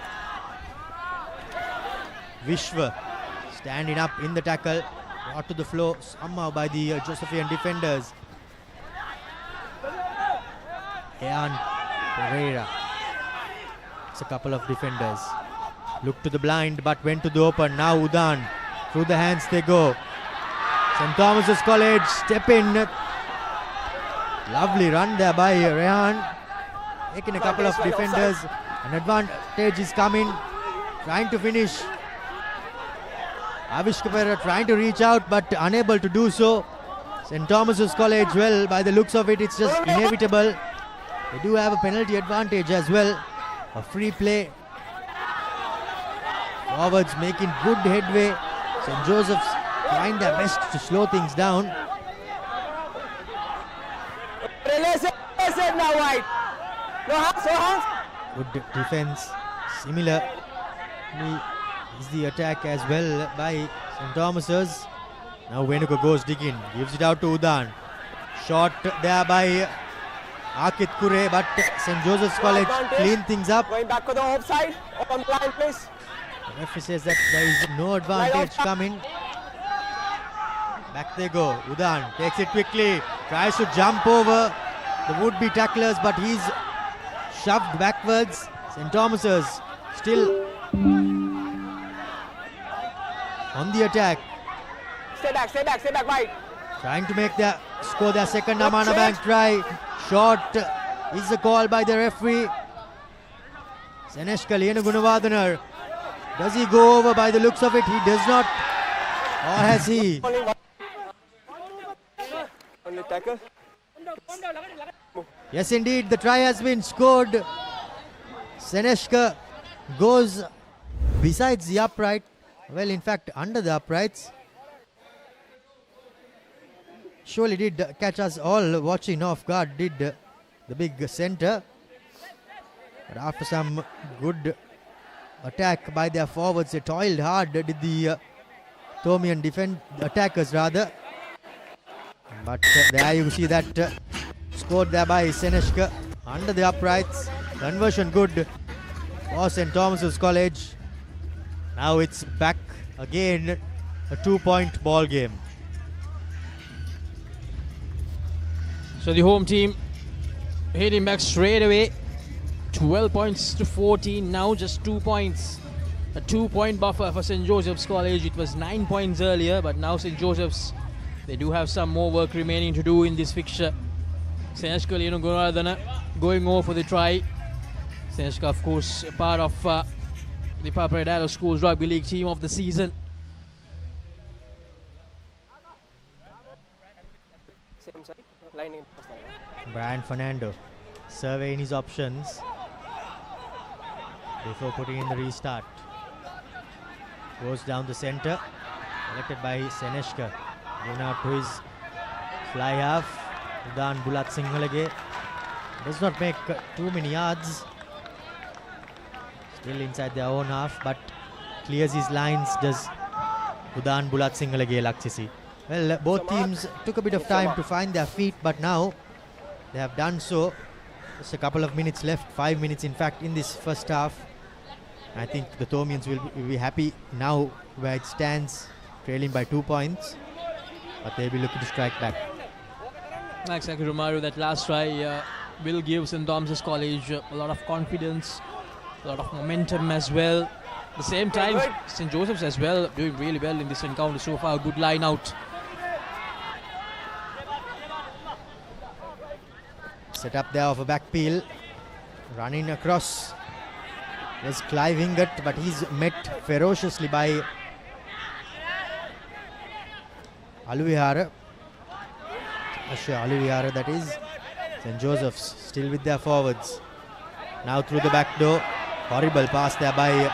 S1: Vishwa standing up in the tackle. Brought to the floor somehow by the Josephian defenders. Ayan Pereira. It's a couple of defenders. Looked to the blind but went to the open. Now Udan. Through the hands they go. St. Thomas's College step in. Lovely run there by Rehan. Taking a couple of defenders. An advantage is coming. Trying to finish. Avishka Perera trying to reach out but unable to do so. St. Thomas's College, well, by the looks of it, it's just inevitable. They do have a penalty advantage as well. A free play. Forwards making good headway. St. Joseph's trying their best to slow things down. Good defense. Similar is the attack as well by St. Thomas's. Now Venuka goes digging. Gives it out to Udan. Shot there by Akit Kure, but St. Joseph's College clean things up.
S15: Going back to the offside. On the line, please.
S1: The referee says that there is no advantage coming. Back they go. Udan takes it quickly. Tries to jump over the would-be tacklers, but he's shoved backwards. St. Thomas's still on the attack.
S15: Stay back, wide.
S1: Trying to score their second Amana Bank try. Short is the call by the referee. Seneshka Lena Gunavardhanar. Does he go over? By the looks of it, he does not. Or has he?
S15: Only tackle.
S1: Yes, indeed, the try has been scored. Seneshka goes besides the upright. Well, in fact, under the uprights. Surely did catch us all watching off guard, did the big centre. But after some good attack by their forwards, they toiled hard, did the Thomian attackers rather. But there you see that scored there by Seneshka under the uprights. Conversion good for St. Thomas's College. Now it's back again, a 2-point ball game.
S2: So the home team hitting back straight away. 12 points to 14 now, just 2 points. A 2-point buffer for St. Joseph's College. It was 9 points earlier, but now St. Joseph's, they do have some more work remaining to do in this fixture. Seneshka Lena Gunavardhana going over for the try. Seneshka, of course, part of the Papare Dialog Schools Rugby League team of the season.
S15: Same side. Lining.
S1: Brian Fernando surveying his options before putting in the restart. Goes down the centre. Collected by Seneshka. Given out to his fly half. Udan Bulat Singhalage. Does not make too many yards. Still inside their own half, but clears his lines. Does Udan Bulat Singhalage Laksisi. Well, both teams took a bit of time to find their feet, but now they have done so. Just a couple of minutes left, 5 minutes in fact in this first half. I think the Thomians will be happy now where it stands, trailing by 2 points, but they'll be looking to strike back.
S2: Exactly, Romario, that last try will give St. Thomas's College a lot of confidence, a lot of momentum as well. At the same time, St. Joseph's as well doing really well in this encounter so far. Good line out.
S1: Set up there of a back peel. Running across. There's Clive Ingot, but he's met ferociously by Aluvihara. Aluvihara, that is. St. Joseph's still with their forwards. Now through the back door. Horrible pass there by...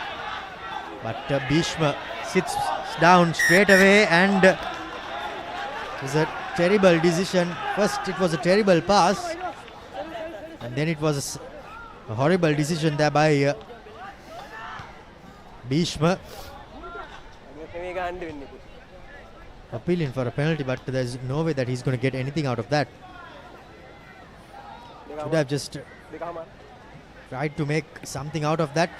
S1: But Bhishma sits down straight away, and it was a terrible decision. First it was a terrible pass, and then it was a horrible decision there by Bhishma. Appealing for a penalty, but there's no way that he's going to get anything out of that. Should have just tried to make something out of that.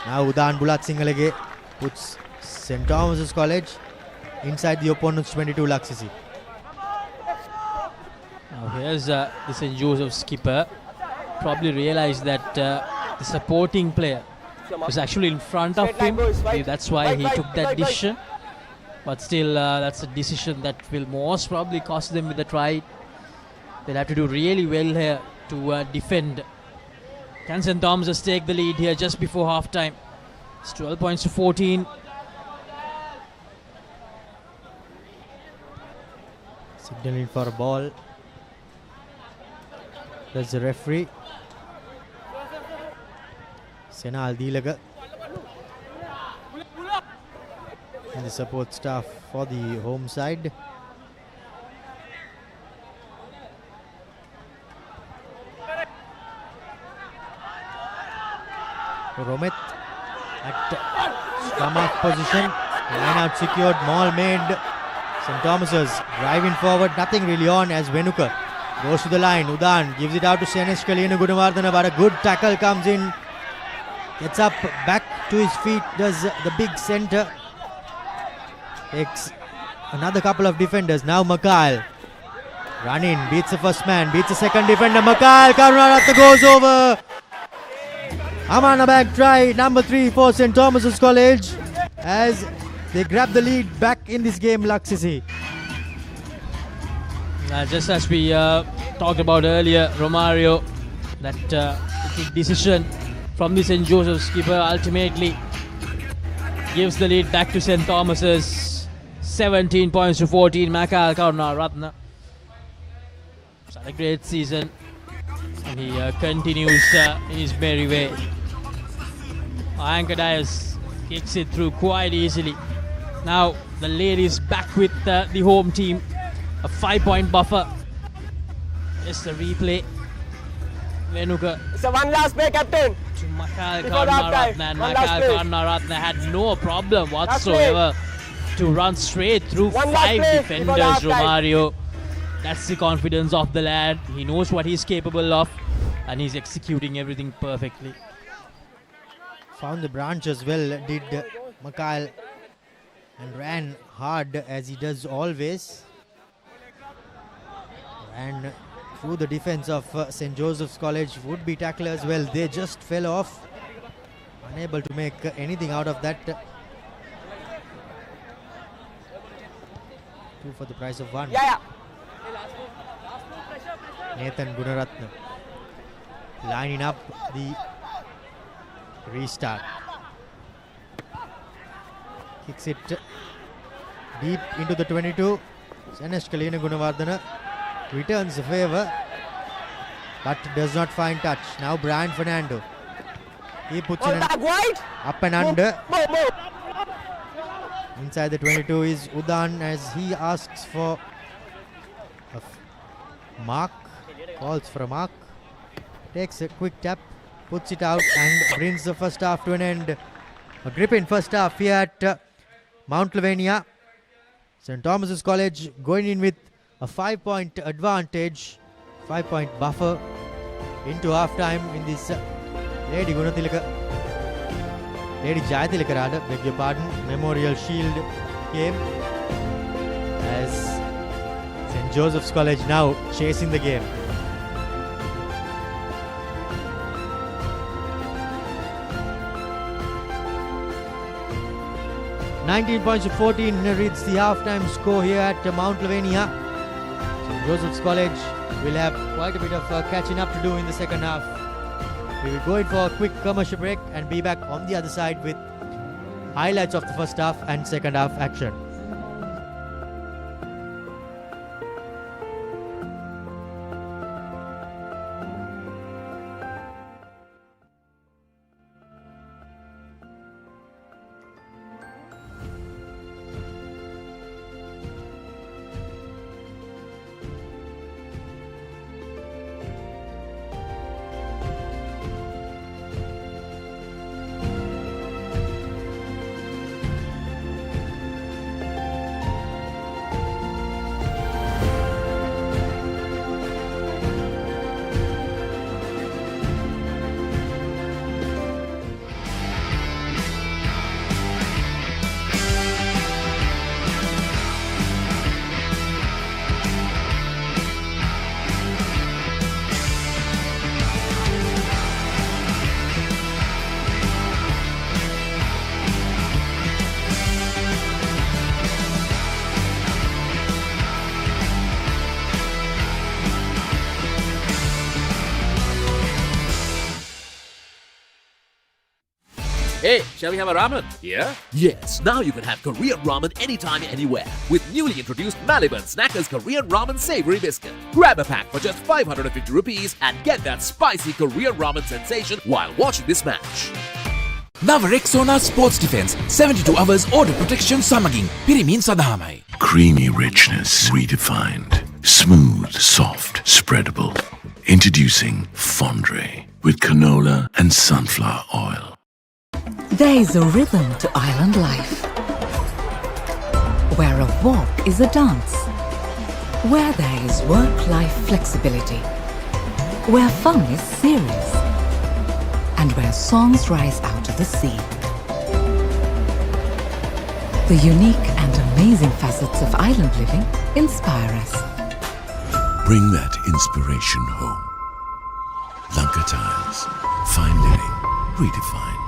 S1: Now Udan Bulat Singalege puts St. Thomas's College inside the opponent's 22 Laksisi.
S2: Now here's the St. Joseph skipper. Probably realized that the supporting player was actually in front of him. Maybe that's why he took that decision. But still, that's a decision that will most probably cost them with the try. They'll have to do really well here to defend. Can St. Thomas's take the lead here just before half time? It's 12 points to 14.
S1: Signaling for a ball. There's the referee. Senal Dilaga. And the support staff for the home side. Romet at scrum half position. Line out secured. Maul made. St. Thomas's driving forward. Nothing really on as Venuka goes to the line. Udan gives it out to Senesh Kalina Gunawardana, but a good tackle comes in. Gets up back to his feet. Does the big centre. Takes another couple of defenders. Now Mikhail. Run in. Beats the first man. Beats the second defender. Mikhail Karunaratne goes over. Amana back try number 3 for St. Thomas's College as they grab the lead back in this game, Laksisi.
S2: Just as we talked about earlier, Romario, that decision from the St. Joseph's keeper ultimately gives the lead back to St. Thomas's. 17 points to 14. Mikhail Karunaratne. It's had a great season, and he continues in his merry way. Ankadias kicks it through quite easily. Now the ladies back with the home team. A 5-point buffer. Just a replay. Venuka.
S15: It's a one last play, Captain.
S2: To Mikhail Karunaratne, and Mikhail Karunaratne had no problem whatsoever to run straight through 5 defenders, Romario. That's the confidence of the lad. He knows what he's capable of, and he's executing everything perfectly.
S1: Found the branch as well, did Mikhail, and ran hard as he does always. And through the defense of St. Joseph's College would be tacklers. Well, they just fell off, unable to make anything out of that. 2 for the price of 1. Nathan Gunaratne lining up the restart. Kicks it deep into the 22. Senesh Kalina Gunawardana returns the favour, but does not find touch. Now Brian Fernando. He puts in an up and under. Inside the 22 is Udan as he asks for a mark. Calls for a mark. Takes a quick tap. Puts it out and brings the first half to an end. A gripping first half here at Mount Lavinia. St. Thomas's College going in with a 5-point advantage, 5-point buffer into half time in this Lady Jayathilake rather, beg your pardon, Memorial Shield game, as St. Joseph's College now chasing the game. $19 points to 14 reads the halftime score here at Mount Lavinia. St. Joseph's College will have quite a bit of catching up to do in the second half. We will go in for a quick commercial break and be back on the other side with highlights of the first half and second half action.
S5: Hey, shall we have a ramen? Yeah? Yes, now you can have Korean ramen anytime, anywhere with newly introduced Maliban Snackers Korean Ramen Savory Biscuit. Grab a pack for just 550 rupees and get that spicy Korean ramen sensation while watching this match.
S12: නව Rexona sports defence 72 hours order protection සමගින් පිරිමින් සඳහාමයි.
S8: Creamy richness redefined. Smooth, soft, spreadable. Introducing Fondre with canola and sunflower oil.
S13: There is a rhythm to island life, where a walk is a dance, where there is work-life flexibility, where fun is serious, and where songs rise out of the sea. The unique and amazing facets of island living inspire us.
S8: Bring that inspiration home. Lanka Tiles. Fine living. Redefined.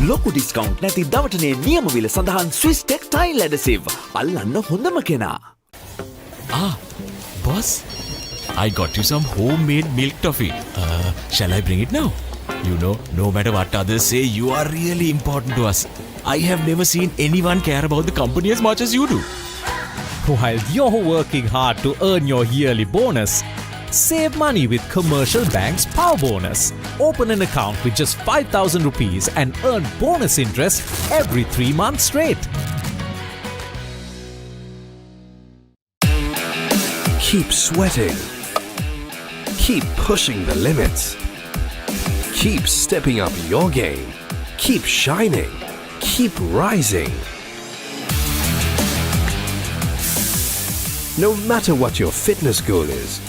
S3: ලොකු discount නැති දවටනේ නියම විල සඳහන් Swiss tech tile ඇඩසිව් අල්ලන්න හොඳම කෙනා.
S10: Boss, I got you some homemade milk toffee. Shall I bring it now? You know, no matter what others say, you are really important to us. I have never seen anyone care about the company as much as you do. While you're working hard to earn your yearly bonus, save money with Commercial Bank's Power Bonus. Open an account with just 5,000 rupees and earn bonus interest every 3 months straight.
S6: Keep sweating. Keep pushing the limits. Keep stepping up your game. Keep shining. Keep rising. No matter what your fitness goal is,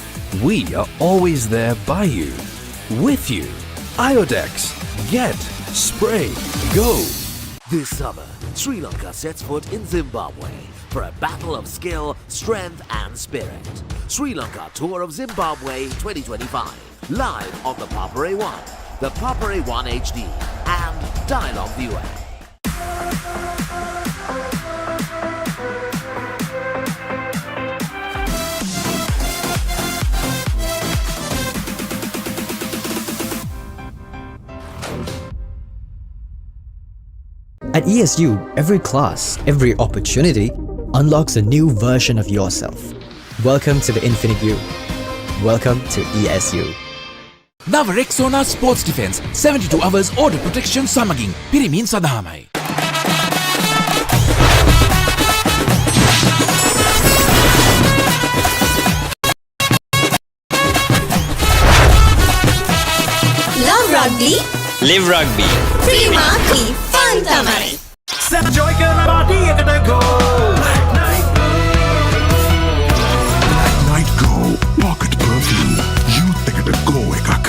S6: we are always there by you, with you. Iodex, get, spray, go.
S5: This summer, Sri Lanka sets foot in Zimbabwe for a battle of skill, strength and spirit. Sri Lanka Tour of Zimbabwe 2025. Live on the Papare 1, the Papare 1 HD and Dialog ViU.
S16: At ESU, every class, every opportunity unlocks a new version of yourself. Welcome to the Infinite You. Welcome to ESU.
S12: නව Rexona sports defence 72 hours order protection සමගින් පිරිමින් සඳහාමයි.
S17: Love rugby.
S18: Live rugby.
S17: Free marky. Fun tamai.
S18: Set joy කරන party එකට go.
S8: Night Go Pocket Perfume. Youth එකට go එකක්.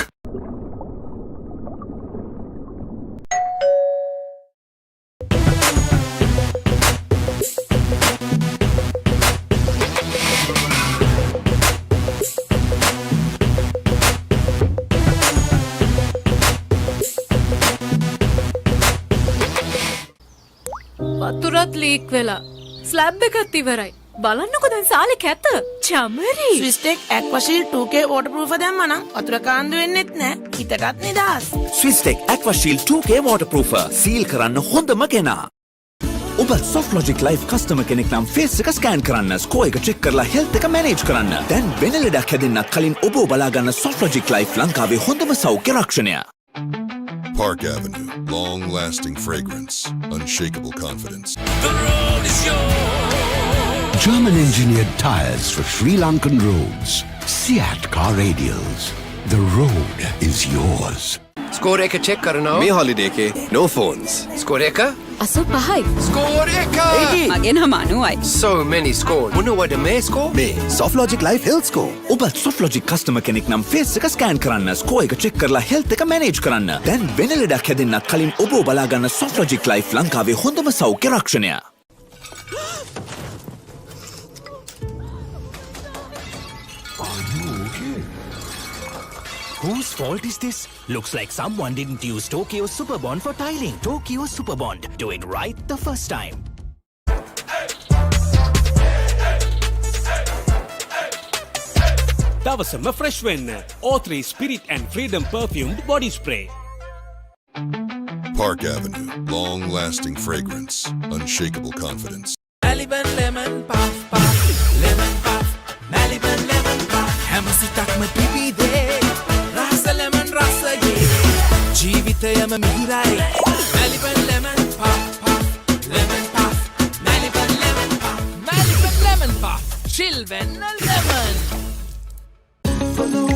S19: වතුරත් leak වෙලා slab එකත් ඉවරයි. බලන්නකො දැන් සාලේ කැත. චමරි.
S20: ස්විස්ටෙක් ඇක්වාෂීල්ඩ් 2K waterproof දැම්මනම් වතුර කාන්දු වෙන්නෙත් නෑ. හිතටත් නිදහස්.
S3: ස්විස් ටෙක් ඇක්වාෂීල්ඩ් 2K waterproofer සීල් කරන්න හොඳම කෙනා. ඔබ SoftLogic Life customer කෙනෙක් නම් ෆේස් එක ස්කෑන් කරන්න, ස්කෝර් එක චෙක් කරලා හෙල්ත් එක මැනේජ් කරන්න. දැන් වෙන ලෙඩක් හැදෙන්නත් කලින් ඔබ බලා ගන්න SoftLogic Life ලංකාවේ හොඳම සෞඛ්‍ය රක්ෂණය.
S21: Park Avenue, long-lasting fragrance, unshakable confidence.
S8: The road is yours. German-engineered tires for Sri Lankan roads. Seat car radials. The road is yours.
S6: Score එක check කරනවා. මේ holiday එකේ no phones. Score එක
S7: 85යි.
S6: Score එක.
S7: මගේ නම 90යි.
S6: So many scores. මොනවද මේ score?
S3: මේ SoftLogic Life Health Score. ඔබ SoftLogic customer කෙනෙක් නම් ෆේස් එක ස්කෑන් කරන්න, ස්කෝර් එක චෙක් කරලා හෙල්ත් එක මැනේජ් කරන්න. දැන් වෙන ලෙඩක් හැදෙන්නත් කලින් ඔබ බලා ගන්න SoftLogic Life ලංකාවේ හොඳම සෞඛ්‍ය රක්ෂණය.
S12: Whose fault is this? Looks like someone didn't use Tokyo Superbond for tiling. Tokyo Superbond. Do it right the first time.
S9: දවසම ෆ්‍රෙෂ් වෙන්න O3 Spirit and Freedom perfumed body spray.
S21: Park Avenue, long-lasting fragrance, unshakable confidence.
S18: Maliban lemon puff puff, lemon puff, Maliban lemon puff. Hamasitak me pipide, rasa lemon rasa ye. Jeevithayam mihirai, Maliban lemon puff puff, lemon puff, Maliban lemon puff, Maliban lemon puff, chilven lemon.
S4: Follow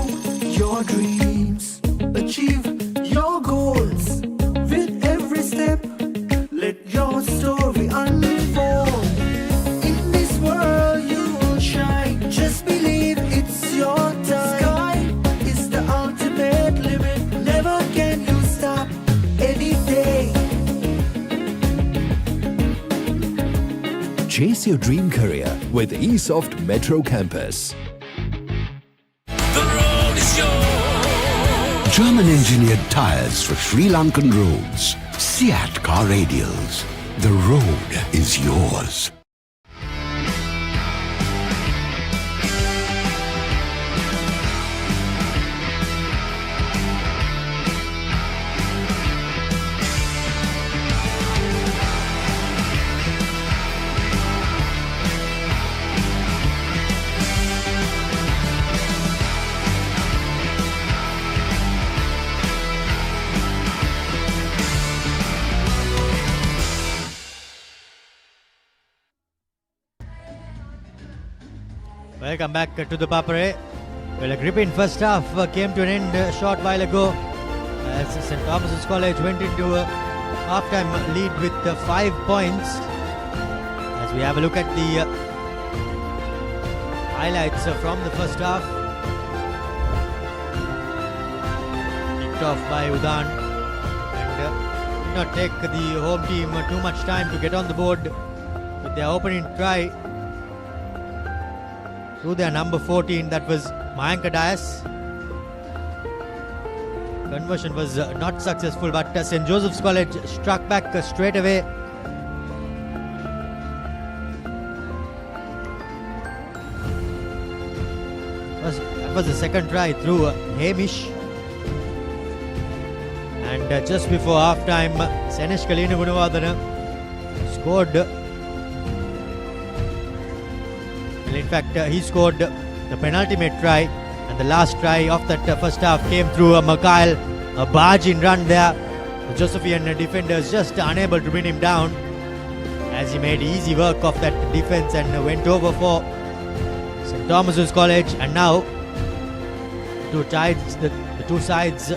S4: your dreams, achieve your goals. With every step, let your story unfold. In this world you will shine, just believe it's your time. Sky is the ultimate limit, never can you stop any day.
S6: Chase your dream career with eSoft Metro Campus.
S8: German-engineered tyres for Sri Lankan roads. Seat car radials. The road is yours.
S1: Welcome back to the Papare. Well, a gripping first half came to an end a short while ago as St. Thomas's College went into a half-time lead with 5 points. As we have a look at the highlights from the first half. Kicked off by Udan and did not take the home team too much time to get on the board with their opening try. Through their number 14, that was Mayanka Dias. Conversion was not successful, but St. Joseph's College struck back straight away. That was the second try through Hamish. And just before half-time, Senesh Kalina Gunavardhana scored. In fact, he scored the penultimate try, and the last try of that first half came through Mikhail. A barging run there. The Josephian defenders just unable to bring him down as he made easy work of that defense and went over for St. Thomas's College. And now the two sides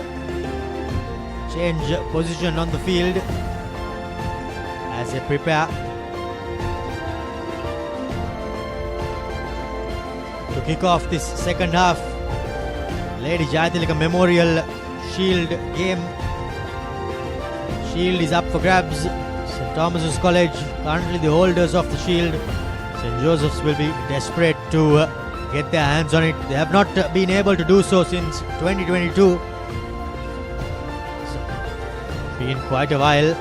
S1: change position on the field as they prepare to kick off this second half. Lady Jayathilake Memorial Shield game. Shield is up for grabs. St. Thomas's College currently the holders of the shield. St. Joseph's will be desperate to get their hands on it. They have not been able to do so since 2022. It's been quite a while.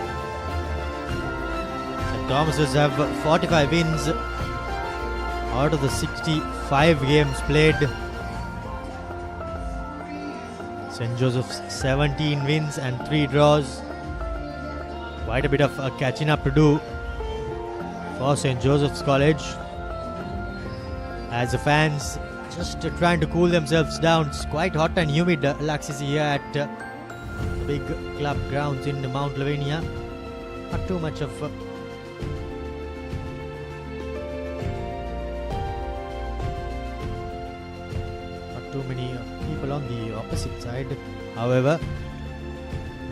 S1: St. Thomas's have 45 wins out of the 65 games played. St. Joseph's 17 wins and 3 draws. Quite a bit of catching up to do for St. Joseph's College, as the fans just trying to cool themselves down. It's quite hot and humid, Laxisi, here at the big club grounds in Mount Lavinia. Not too much of too many people on the opposite side. However,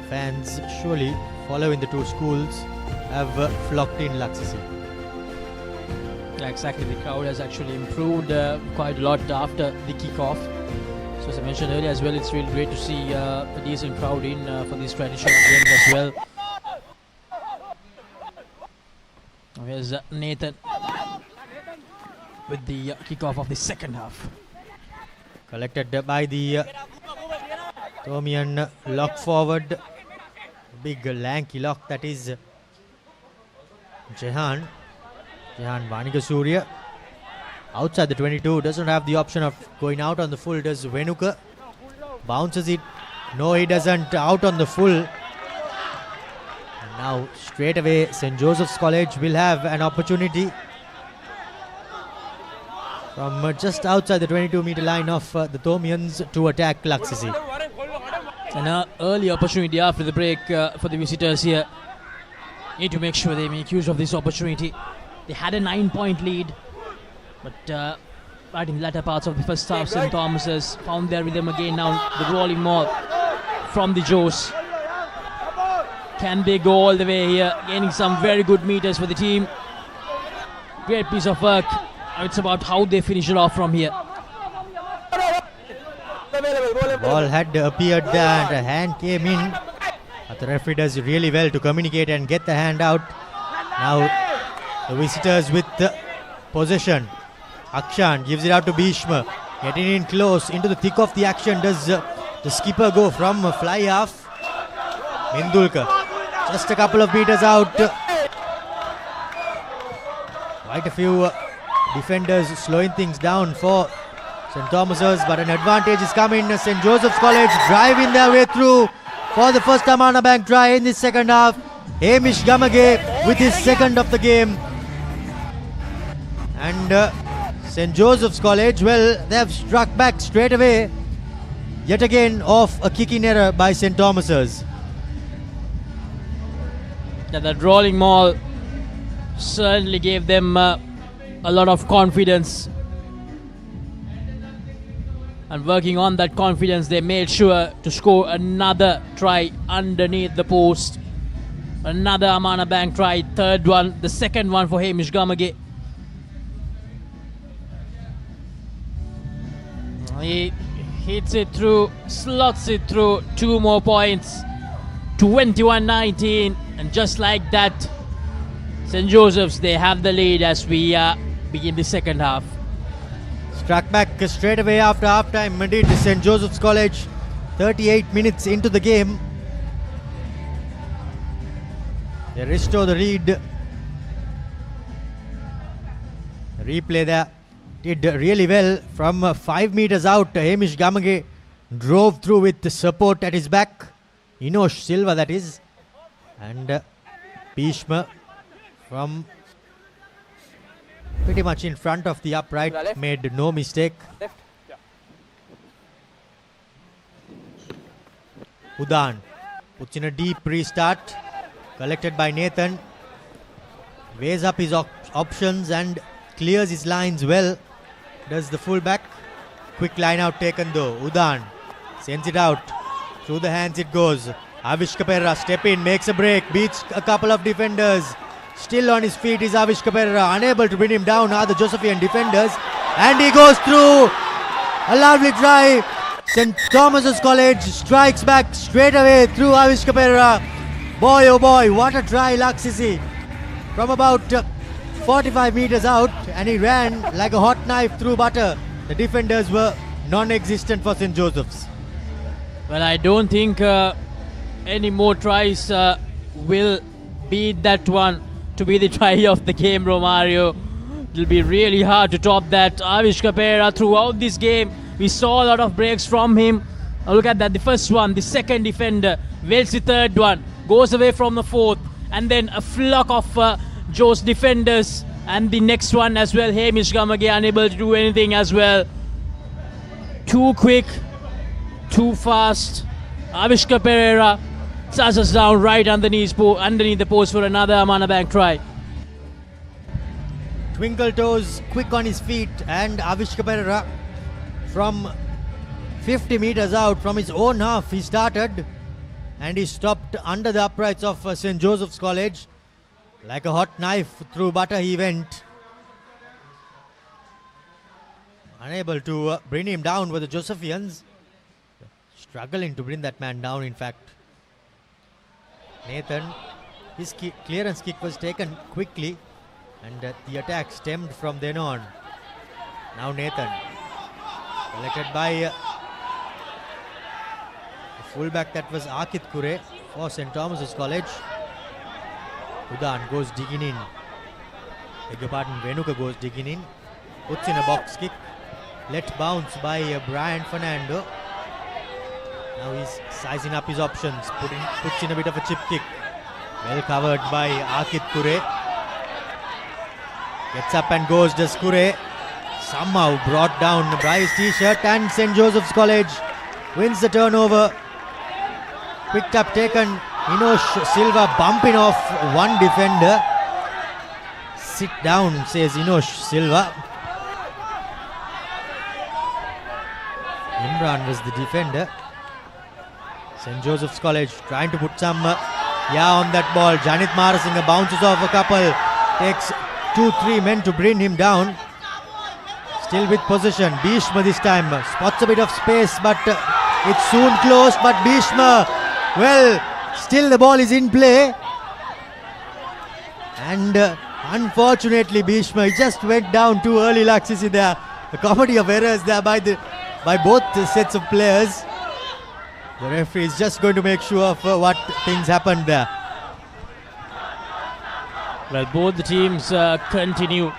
S1: fans surely following the two schools have flocked in Laxisi.
S2: Yeah, exactly. The crowd has actually improved quite a lot after the kick-off. So as I mentioned earlier as well, it's really great to see a decent crowd in for these traditional games as well. Now here's Nathan with the kick-off of the second half.
S1: Collected by the Tomian lock forward. Big lanky lock, that is Jehan Vanigasuriya. Outside the 22, doesn't have the option of going out on the full. Does Venuka? Bounces it. No, he doesn't. Out on the full. Now straight away St. Joseph's College will have an opportunity from just outside the 22-meter line of the Thomians to attack Laksisi.
S2: An early opportunity after the break for the visitors here. Need to make sure they make use of this opportunity. They had a 9-point lead, but right in the latter parts of the first half, St. Thomas's found their rhythm again. Now the rolling maul from the Joes. Can they go all the way here, gaining some very good meters for the team? Great piece of work. It's about how they finish it off from here.
S1: Ball had appeared there and a hand came in. But the referee does really well to communicate and get the hand out. Now the visitors with the possession. Akshan gives it out to Bhishma. Getting in close into the thick of the action. Does the skipper go from fly half? Mindulkar just a couple of meters out. Quite a few defenders slowing things down for St. Thomas's, but an advantage is coming. St. Joseph's College driving their way through for the first Amana Bank try in the second half. Hamish Gamage with his second of the game. And St. Joseph's College, well, they have struck back straight away. Yet again off a kicking error by St. Thomas's.
S2: Yeah, that rolling maul certainly gave them a lot of confidence. And working on that confidence, they made sure to score another try underneath the post. Another Amana Bank try, third one, the second one for Hamish Gamage. He hits it through, slots it through, 2 more points. 21-19, and just like that, St. Joseph's, they have the lead as we begin the second half.
S1: Struck back straight away after half-time. Madrid, St. Joseph's College, 38 minutes into the game. They restore the lead. Replay there. Did really well from 5 meters out. Hamish Gamage drove through with the support at his back. Inosh Silva, that is. And Bhishma from pretty much in front of the upright, made no mistake. Udan puts in a deep restart, collected by Nathan. Weighs up his options and clears his lines well. Does the fullback. Quick line out taken though. Udan sends it out. Through the hands it goes. Avish Kapera step in, makes a break, beats a couple of defenders. Still on his feet is Avish Kapera, unable to bring him down are the Josephian defenders. And he goes through. A lovely try. St. Thomas's College strikes back straight away through Avish Kapera. Boy oh boy, what a try Laksisi. From about 45 meters out, and he ran like a hot knife through butter. The defenders were non-existent for St. Joseph's.
S2: Well, I don't think any more tries will beat that one to be the try of the game, Romario. It'll be really hard to top that. Avish Kapera throughout this game, we saw a lot of breaks from him. Look at that, the first one, the second defender, waits the third one, goes away from the fourth, and then a flock of Joe's defenders, and the next one as well, Hamish Gamage unable to do anything as well. Too quick, too fast. Avish Kapera starts us down right underneath the post for another Amana Bank try.
S1: Twinkle toes, quick on his feet, and Avish Kapera from 50 meters out from his own half he started, and he stopped under the uprights of St. Joseph's College. Like a hot knife through butter he went. Unable to bring him down were the Josephians. Struggling to bring that man down, in fact. Nathan, his clearance kick was taken quickly, and the attack stemmed from then on. Now Nathan, collected by the fullback, that was Akit Kure for St. Thomas's College. Udan goes digging in. Beg your pardon, Venuka goes digging in. Puts in a box kick. Let bounce by Brian Fernando. Now he's sizing up his options. Puts in a bit of a chip kick. Well covered by Akit Kure. Gets up and goes, does Kure. Somehow brought down Bryce T-shirt, and St. Joseph's College wins the turnover. Picked up, taken. Inosh Silva bumping off one defender. Sit down, says Inosh Silva. Imran was the defender. St. Joseph's College trying to put some on that ball. Janit Marasinghe bounces off a couple. Takes 2-3 men to bring him down. Still with possession. Bhishma this time. Spots a bit of space, but it's soon closed. But Bhishma, well, still the ball is in play. And unfortunately Bhishma, he just went down too early, Laksisi there. The comedy of errors there by both sets of players. The referee is just going to make sure of what things happened there.
S2: Well, both the teams continue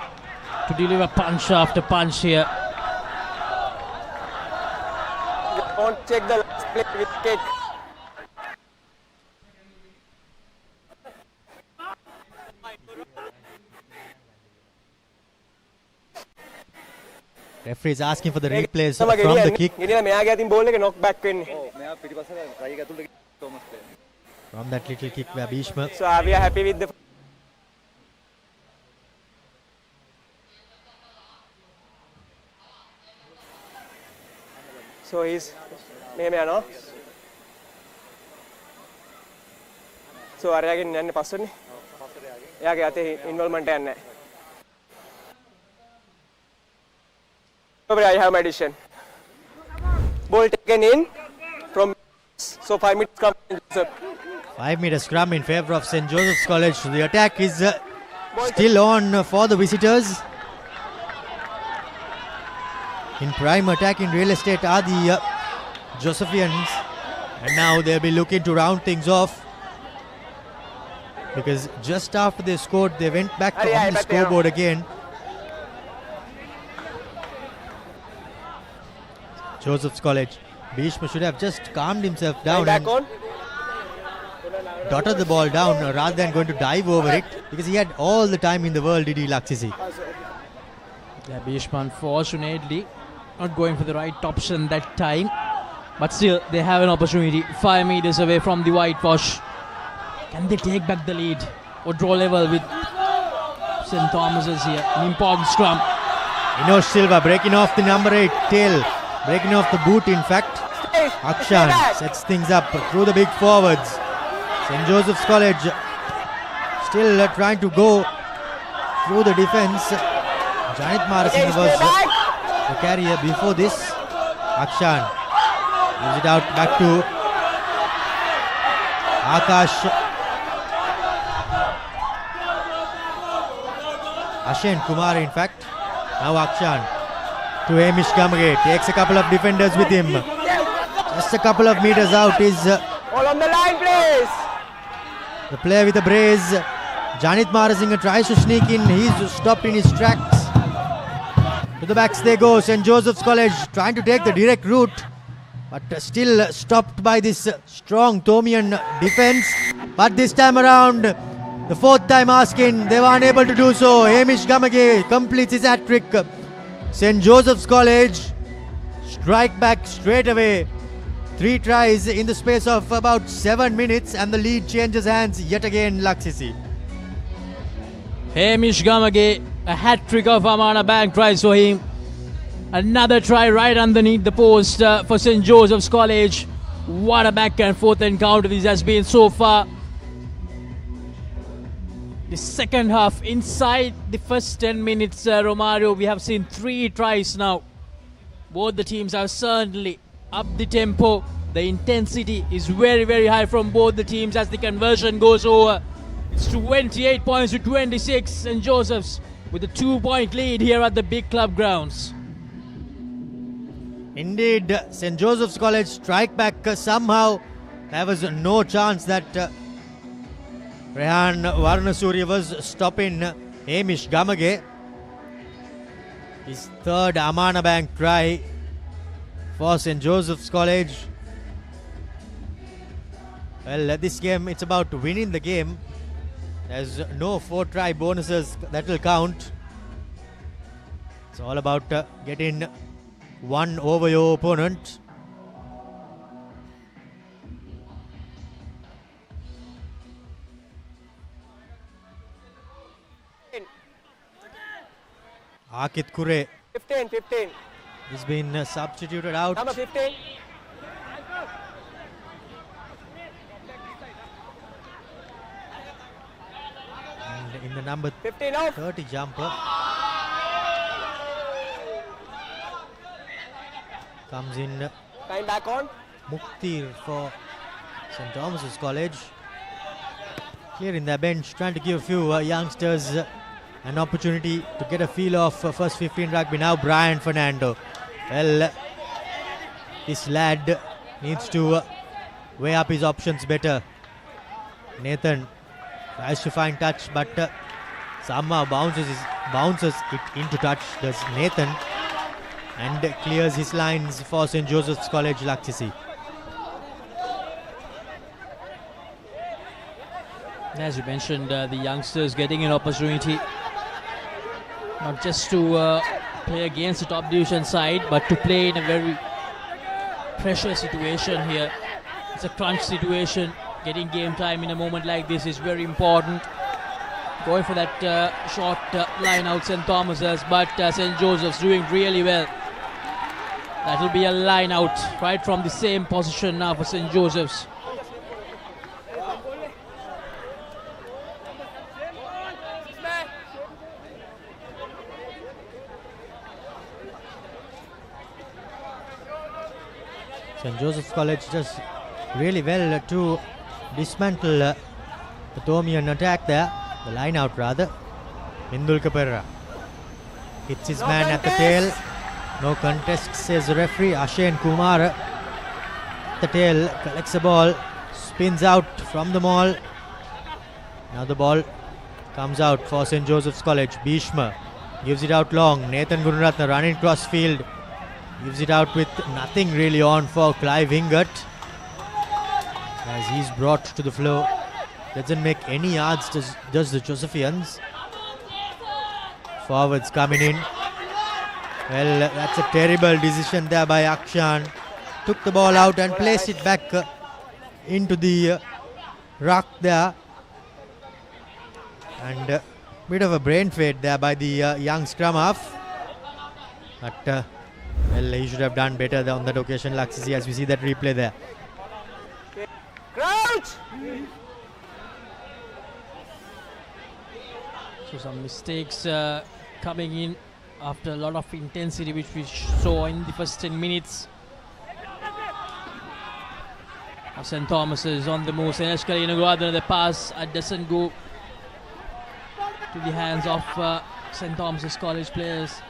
S2: to deliver punch after punch here.
S15: Don't check the last play with kick.
S1: Referee is asking for the replays from the kick. From that little kick where Bhishma.
S15: So we are happy with the. So he's no. So Aryagen and Passon. Yeah, involvement and. I have my addition. Ball taken in from. So 5 minutes scrum.
S1: 5 meter scrum in favour of St. Joseph's College. The attack is still on for the visitors. In prime attack in real estate are the Josephians. And now they'll be looking to round things off. Because just after they scored, they went back on the scoreboard again. Joseph's College. Bhishma should have just calmed himself down and dotted the ball down rather than going to dive over it, because he had all the time in the world, did he, Laksisi?
S2: Yeah, Bhishma unfortunately not going for the right option that time, but still they have an opportunity 5 meters away from the whitewash. Can they take back the lead or draw level with St. Thomas's here? An important scrum.
S1: Inosh Silva breaking off the number 8 tail. Breaking off the boot, in fact. Akshan sets things up through the big forwards. St. Joseph's College still trying to go through the defense. Janit Marasinghe was the carrier before this. Akshan gives it out back to Akash. Ashen Kumar, in fact. Now Akshan to Hamish Gamage, takes a couple of defenders with him. Just a couple of meters out is
S15: all on the line, please.
S1: The player with the brace. Janit Marasinghe tries to sneak in. He's stopped in his tracks. To the backs they go. St. Joseph's College trying to take the direct route, but still stopped by this strong Tomian defense. But this time around, the fourth time asking, they were unable to do so. Hamish Gamage completes his hat-trick. St. Joseph's College strike back straight away. 3 tries in the space of about 7 minutes, and the lead changes hands yet again, Laksisi.
S2: Hamish Gamage, a hat-trick of Amana Bank tries for him. Another try right underneath the post for St. Joseph's College. What a back and forth encounter this has been so far. The second half, inside the first 10 minutes, Romario, we have seen 3 tries now. Both the teams have certainly upped the tempo. The intensity is very, very high from both the teams as the conversion goes over. It's 28 points to 26. St. Joseph's with a 2-point lead here at the big club grounds.
S1: Indeed, St. Joseph's College strike back somehow. There was no chance that Rehan Varnasuri was stopping Hamish Gamage. His third Amana Bank try for St. Joseph's College. Well, this game, it's about winning the game. There's no 4-try bonuses that will count. It's all about getting one over your opponent. Akit Kure
S15: 15.
S1: has been substituted out.
S15: Number 15.
S1: And in the number
S15: 15 out.
S1: 30 jumper comes in
S15: Time back on.
S1: Muktir for St. Thomas's College. Clearing their bench, trying to give a few youngsters an opportunity to get a feel of first 15 rugby. Now Brian Fernando. Well, this lad needs to weigh up his options better. Nathan tries to find touch, but somehow bounces it into touch, does Nathan, and clears his lines for St. Joseph's College Laksisi.
S2: As you mentioned, the youngsters getting an opportunity not just to play against the top division side, but to play in a very pressure situation here. It's a crunch situation. Getting game time in a moment like this is very important. Going for that short line out St. Thomas's, but St. Joseph's doing really well. That will be a line out right from the same position now for St. Joseph's.
S1: St. Joseph's College does really well to dismantle the Thomian attack there, the line out rather. Hindulka Perra hits his man at the tail. No contest, says the referee. Ashen Kumar at the tail, collects the ball, spins out from the maul. Now the ball comes out for St. Joseph's College. Bhishma gives it out long. Nathan Gunaratna running cross field. Gives it out with nothing really on for Clive Hingert, as he's brought to the floor. Doesn't make any yards, does the Josephians. Forwards coming in. Well, that's a terrible decision there by Akshan. Took the ball out and placed it back into the ruck there. And a bit of a brain fade there by the young scrum half. But well, he should have done better on that occasion, Laksisi, as we see that replay there.
S15: Crouch!
S2: So some mistakes coming in after a lot of intensity which we saw in the first 10 minutes. St. Thomas is on the move. Senesh Kalina, the pass doesn't go to the hands of St. Thomas's College players.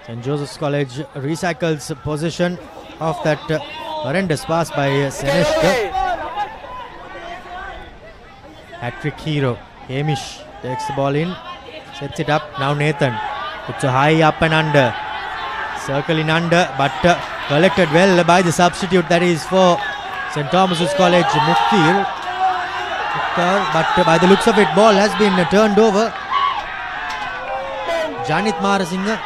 S1: St. Joseph's College recycles possession of that horrendous pass by Seneshka. Hat-trick hero Hamish takes the ball in, sets it up. Now Nathan puts a high up and under, circling under, but collected well by the substitute, that is for St. Thomas's College, Muktir. But by the looks of it, ball has been turned over. Janit Marasinghe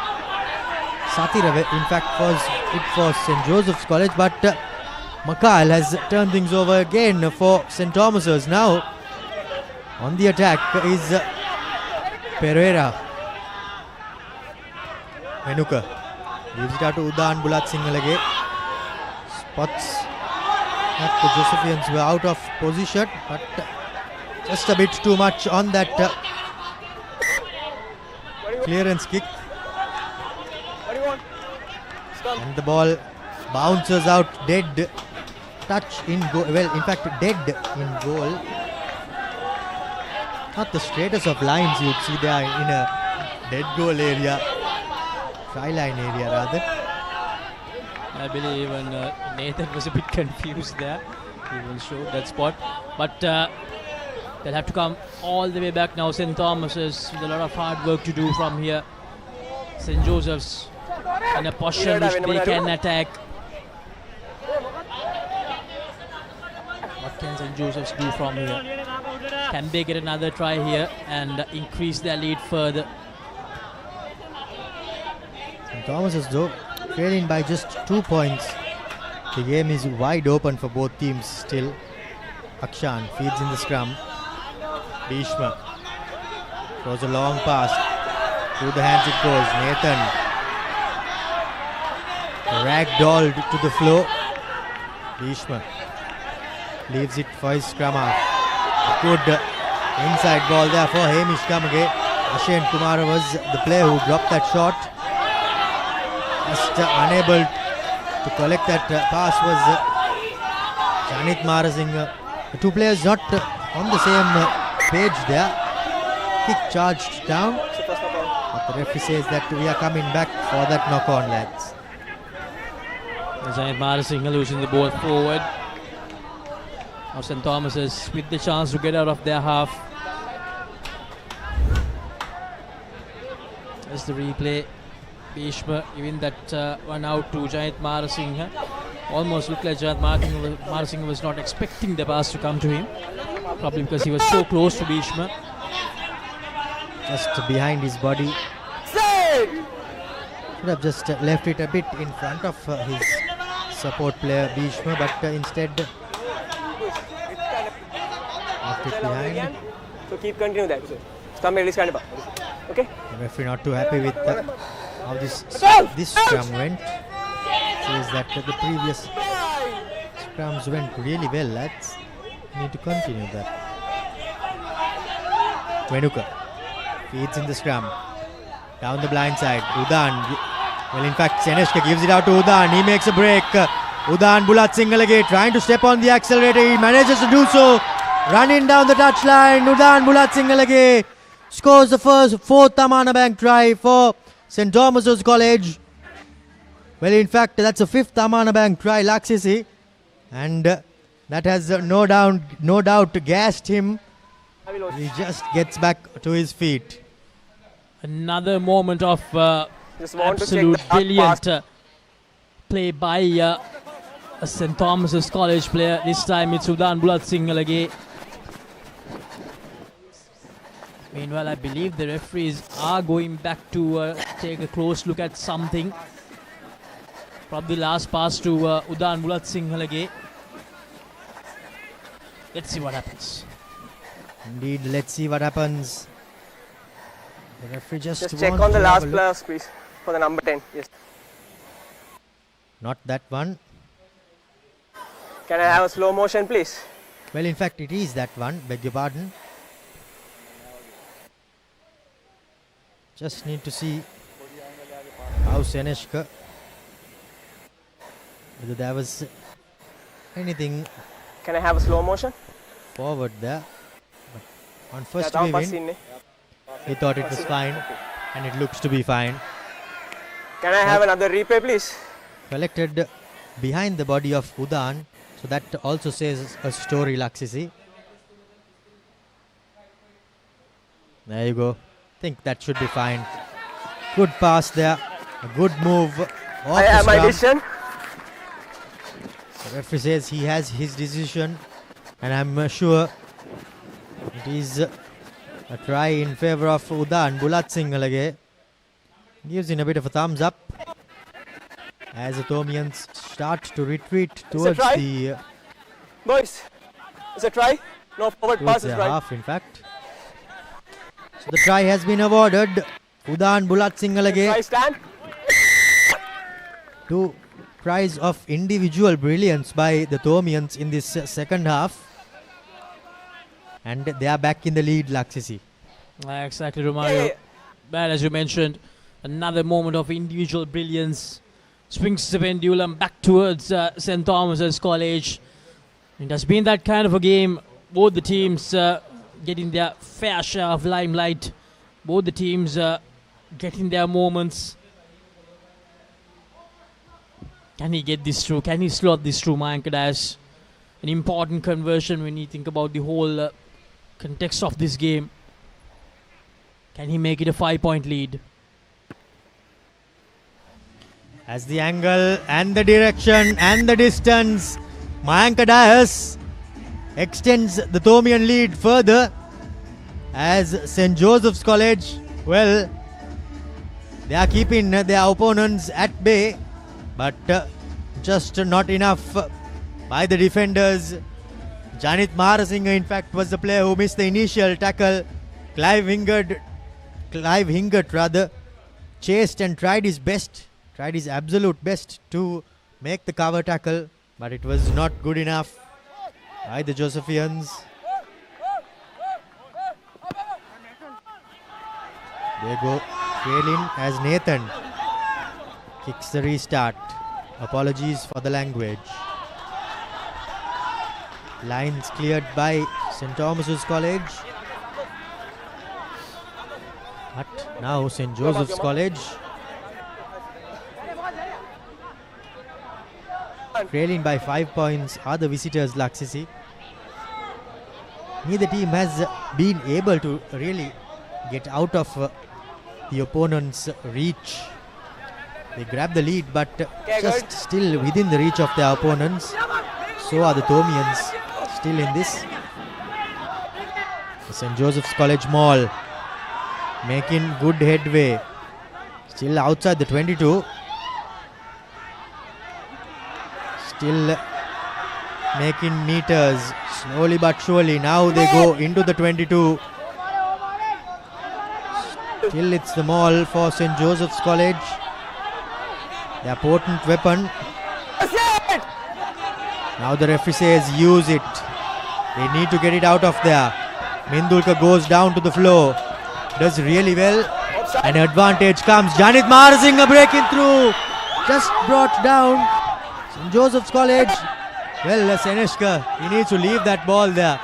S1: Satirave, in fact, was it for St. Joseph's College, but Mikhail has turned things over again for St. Thomas's. Now on the attack is Pereira. Menuka gives it out to Udan Bulat Singalage. Spots that the Josephians were out of position, but just a bit too much on that clearance kick. And the ball bounces out dead. Touch in goal. Well, in fact, dead in goal. Not the straightest of lines you'd see there in a dead goal area. Try line area rather.
S2: I believe even Nathan was a bit confused there. He even showed that spot. But they'll have to come all the way back now. St. Thomas's with a lot of hard work to do from here. St. Joseph's in a position which they can attack. What can St. Joseph's do from here? Can they get another try here and increase their lead further?
S1: St. Thomas's though trailing by just 2 points. The game is wide open for both teams still. Akshan feeds in the scrum. Bhishma throws a long pass. Through the hands it goes. Nathan ragdolled to the floor. Bhishma leaves it for his scrum half. A good inside ball there for Hamish Kamage. Ashen Kumara was the player who dropped that shot. Just unable to collect that pass was Janit Marasinghe. The two players not on the same page there. Kick charged down. But the referee says that we are coming back for that knock on, lads.
S2: Janit Marasinghe losing the ball forward. Now St. Thomas's with the chance to get out of their half. There's the replay. Bhishma giving that one out to Janit Marasinghe. Almost looked like Janit Marasinghe was not expecting the pass to come to him. Probably because he was so close to Bhishma.
S1: Just behind his body. Should have just left it a bit in front of his support player Bhishma, but instead left it behind.
S15: So keep continue that. Scrum release kind of. Okay.
S1: The referee not too happy with how this scrum went. Says that the previous scrums went really well, lads. Need to continue that. Venuka feeds in the scrum. Down the blind side. Udan. Well, in fact, Seneshka gives it out to Udan. He makes a break. Udan Bulat Singalage trying to step on the accelerator. He manages to do so. Running down the touchline. Udan Bulat Singalage scores the fourth Tamana Bank try for St. Thomas's College. Well, in fact, that's a fifth Tamana Bank try, Laksisi. And that has no doubt gassed him. He just gets back to his feet.
S2: Another moment of absolute brilliant play by a St. Thomas's College player. This time it's Udan Bulat Singalage. Meanwhile, I believe the referees are going back to take a close look at something. Probably last pass to Udan Bulat Singalage. Let's see what happens.
S1: Indeed, let's see what happens. The referee just
S15: check on the last player, please, for the number 10. Yes.
S1: Not that one.
S15: Can I have a slow motion, please?
S1: Well, in fact, it is that one. Beg your pardon. Just need to see how Seneshka, whether there was anything.
S15: Can I have a slow motion?
S1: Forward there. But on first viewing, he thought it was fine, and it looks to be fine.
S15: Can I have another replay, please?
S1: Collected behind the body of Udan, so that also says a story, Laksisi. There you go. Think that should be fine. Good pass there. A good move.
S15: I have my decision.
S1: The referee says he has his decision, and I'm sure it is a try in favour of Udan Bulat Singalage. Gives in a bit of a thumbs up as the Thomians start to retreat towards the
S15: boys. It's a try. No forward pass is right.
S1: Half, in fact. So the try has been awarded. Udan Bulat Singalage.
S15: Try stand.
S1: 2 tries of individual brilliance by the Thomians in this second half. And they are back in the lead, Laksisi.
S2: Exactly, Romario. But as you mentioned, another moment of individual brilliance swings the pendulum back towards St. Thomas's College. It has been that kind of a game. Both the teams getting their fair share of limelight. Both the teams getting their moments. Can he get this through? Can he slot this through, Mayank Dash? An important conversion when you think about the whole context of this game. Can he make it a 5-point lead?
S1: As the angle and the direction and the distance, Mayank Dash extends the Thomian lead further. as St. Joseph's College, well, they are keeping their opponents at bay, but just not enough by the defenders. Janit Maharasinghe, in fact, was the player who missed the initial tackle. Clive Hingert chased and tried his absolute best to make the cover tackle, but it was not good enough by the Josephians. They go trailing as Nathan kicks the restart. Apologies for the language. Lines cleared by St. Thomas's College. But now St. Joseph's College trailing by 5 points are the visitors, Laksisi. Neither team has been able to really get out of the opponent's reach. They grab the lead, but just still within the reach of their opponents. So are the Thomians still in this. The St. Joseph's College Mall making good headway. Still outside the 22. Still making meters slowly but surely. Now they go into the 22. Still it's the Mall for St. Joseph's College. Their potent weapon. Now the referee says use it. They need to get it out of there. Mindulkar goes down to the floor. Does really well. An advantage comes. Janit Maharasinghe breaking through. Just brought down. St. Joseph's College. Well, Seneshka, he needs to leave that ball there.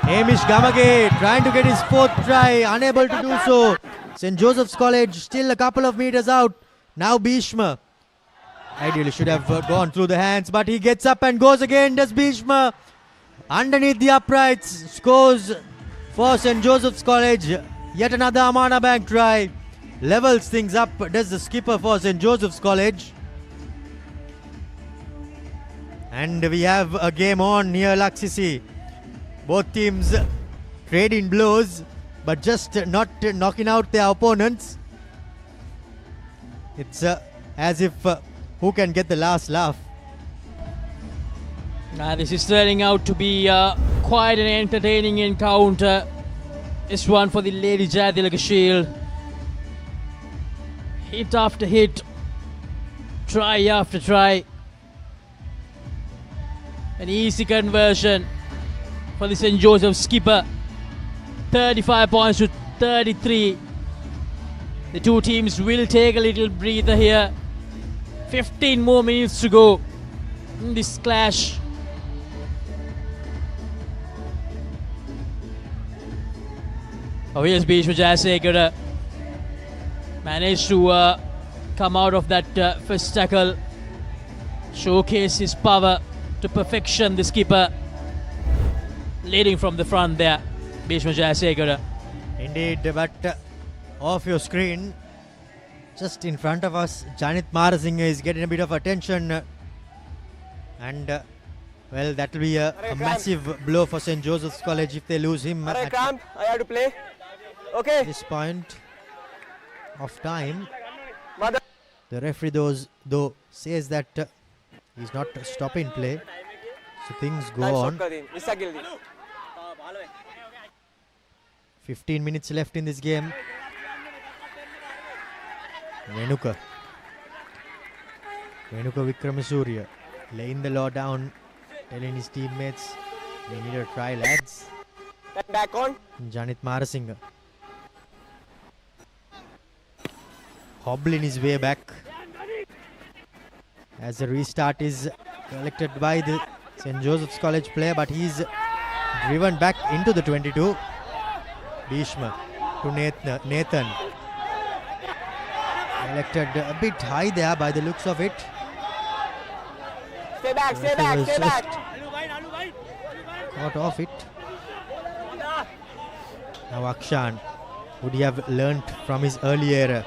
S1: Hamish Gamage trying to get his fourth try. Unable to do so. St. Joseph's College still a couple of meters out. Now Bhishma. Ideally should have gone through the hands, but he gets up and goes again. Does Bhishma. Underneath the uprights. Scores for St. Joseph's College. Yet another Amana Bank try. Levels things up. Does the skipper for St. Joseph's College. And we have a game on near Laksisi. Both teams trading blows, but just not knocking out their opponents. It's as if who can get the last laugh.
S2: This is turning out to be quite an entertaining encounter. This one for the Lady Jayathilake Shield. Hit after hit. Try after try. An easy conversion for the St. Joseph's skipper. 35 points to 33. The two teams will take a little breather here. 15 more minutes to go in this clash. Oh, here's Bhishma Jayasekara. Managed to come out of that first tackle. Showcase his power to perfection, the skipper. Leading from the front there, Bhishma Jayasekara.
S1: Indeed, but off your screen, just in front of us, Janit Maharasinghe is getting a bit of attention. And, well, that will be a massive blow for St. Joseph's College if they lose him
S15: I have to play. Okay.
S1: This point of time. The referee though says that he's not stopping play. So things go on. 15 minutes left in this game. Venuka Vikramasuriya laying the law down, telling his teammates, we need a try, lads.
S15: Back on.
S1: Janit Maharasinghe hobbling his way back as the restart is collected by the St. Joseph's College player, but he's driven back into the 22. Bhishma to Nathan. Collected a bit high there by the looks of it.
S15: Stay back, stay back, stay back.
S1: Caught off it. Now Akshan, would he have learnt from his early error?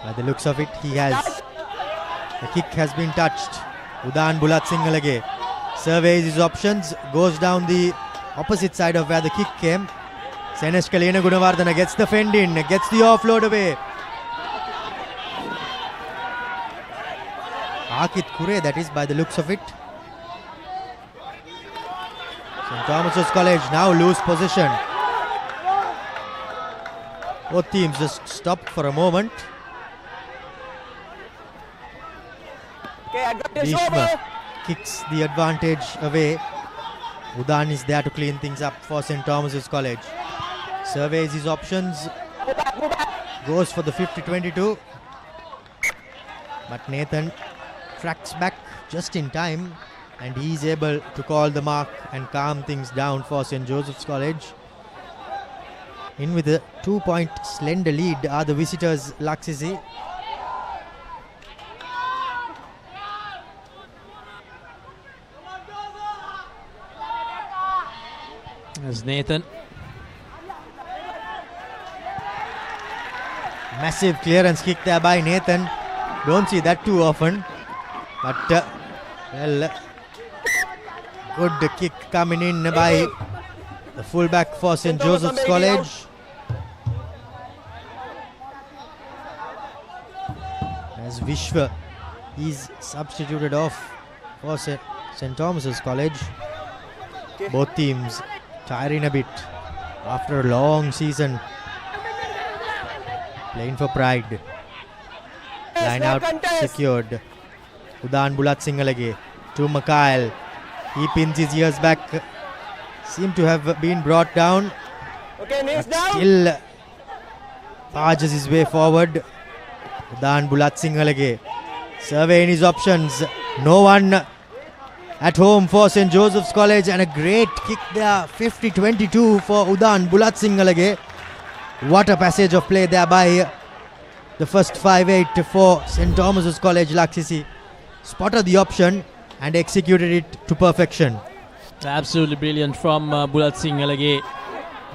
S1: By the looks of it, he has. The kick has been touched. Udan Bulat Singalage surveys his options, goes down the opposite side of where the kick came. Senesh Kalina Gunawardana gets the fend in, gets the offload away. Akit Kure, that is by the looks of it. St. Thomas's College now lose possession. Both teams just stopped for a moment. Bhishma kicks the advantage away. Udan is there to clean things up for St. Thomas's College. Surveys his options. Goes for the 50-22. But Nathan tracks back just in time. And he's able to call the mark and calm things down for St. Joseph's College. In with a 2-point slender lead are the visitors, Laksisi.
S2: There's Nathan.
S1: Massive clearance kick there by Nathan. Don't see that too often. But, well, good kick coming in by the fullback for St. Joseph's College. As Vishwa is substituted off for St. Thomas's College. Both teams tiring a bit after a long season. Playing for pride. Line out secured. Udan Bulat Singalage to Mikhail. He pins his ears back. Seem to have been brought down. But still barges his way forward. Udan Bulat Singalage. Surveying his options. No one at home for St. Joseph's College. And a great kick there. 50-22 for Udan Bulat Singalage. What a passage of play there by the first 5-8 for St. Thomas's College, Laksisi. Spotted the option and executed it to perfection.
S2: Absolutely brilliant from Bulat Singalage.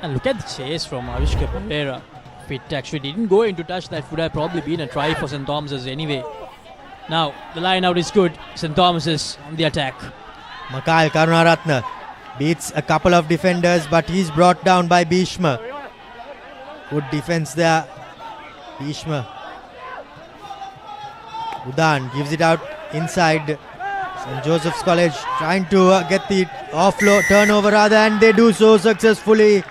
S2: And look at the chase from Avishka Papare. If it actually didn't go into touch, that would have probably been a try for St. Thomas's anyway. Now, the line out is good. St. Thomas's on the attack.
S1: Mikhail Karunaratne beats a couple of defenders, but he's brought down by Bhishma. Good defense there. Bhishma. Udan gives it out inside. St. Joseph's College trying to get the offload turnover rather, and they do so successfully.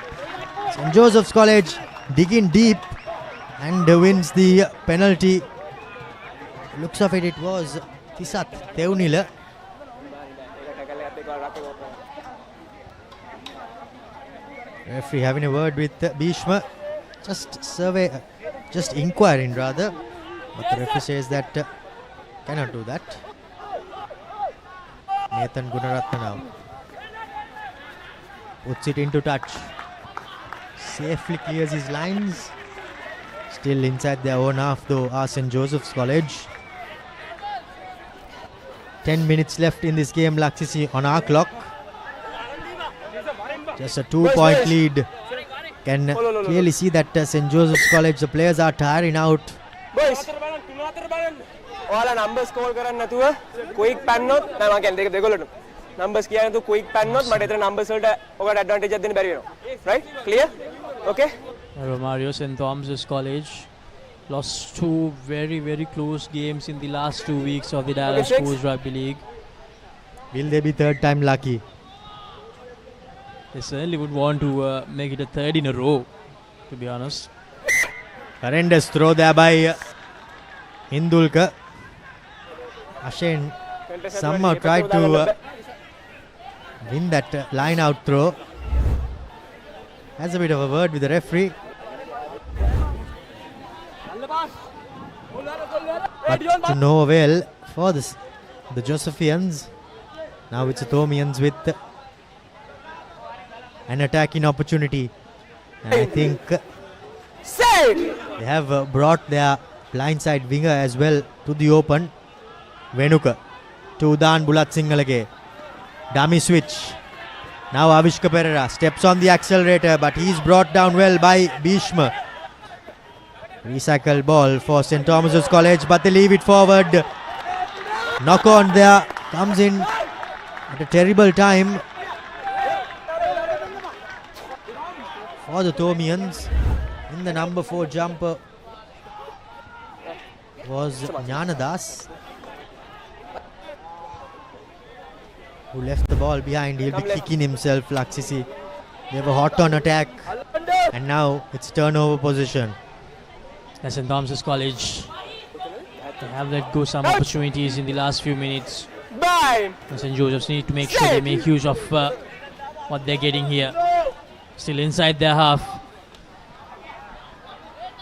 S1: St. Joseph's College digging deep and wins the penalty. Looks of it was Tisat Teunila. Referee having a word with Bhishma. Just inquiring rather. But the referee says that cannot do that. Nathan Gunaratne now puts it into touch. Safely clears his lines. Still inside their own half though are St. Joseph's College. 10 minutes left in this game, Laksisi, on our clock. Just a 2-point lead. Can clearly see that St. Joseph's College, the players are tiring out.
S15: Boys, all numbers call කරන්න නැතුව quick පන්නොත් නෑ මම කියන්නේ දෙකොල්ලට numbers කියන්නේ නැතුව quick පන්නොත් මට එතන numbers වලට ඔකට advantage එකක් දෙන්න බැරි වෙනවා. Right? Clear? Okay?
S2: Romario, St. Thomas's College lost two very, very close games in the last 2 weeks of the Dialog Schools Rugby League.
S1: Will they be third time lucky?
S2: They certainly would want to make it a third in a row, to be honest.
S1: Horrendous throw there by Hindulka. Ashen somehow tried to win that line out throw. Has a bit of a word with the referee. But to no avail for this, the Josephians. Now it's the Thomians with an attacking opportunity. And I think they have brought their blindside winger as well to the open. Venuka to Udan Bulat Singalage. Dummy switch. Now Avishka Perera steps on the accelerator, but he's brought down well by Bhishma. Recycle ball for St. Thomas's College, but they leave it forward. Knock on there comes in at a terrible time for the Thomians. In the number 4 jumper was Jnanadas, who left the ball behind. He'll be kicking himself, Laksisi. They were hot on attack, and now it's turnover position.
S2: St. Thomas's College, they have let go some opportunities in the last few minutes. St. Joseph's need to make sure they make use of what they're getting here. Still inside their half.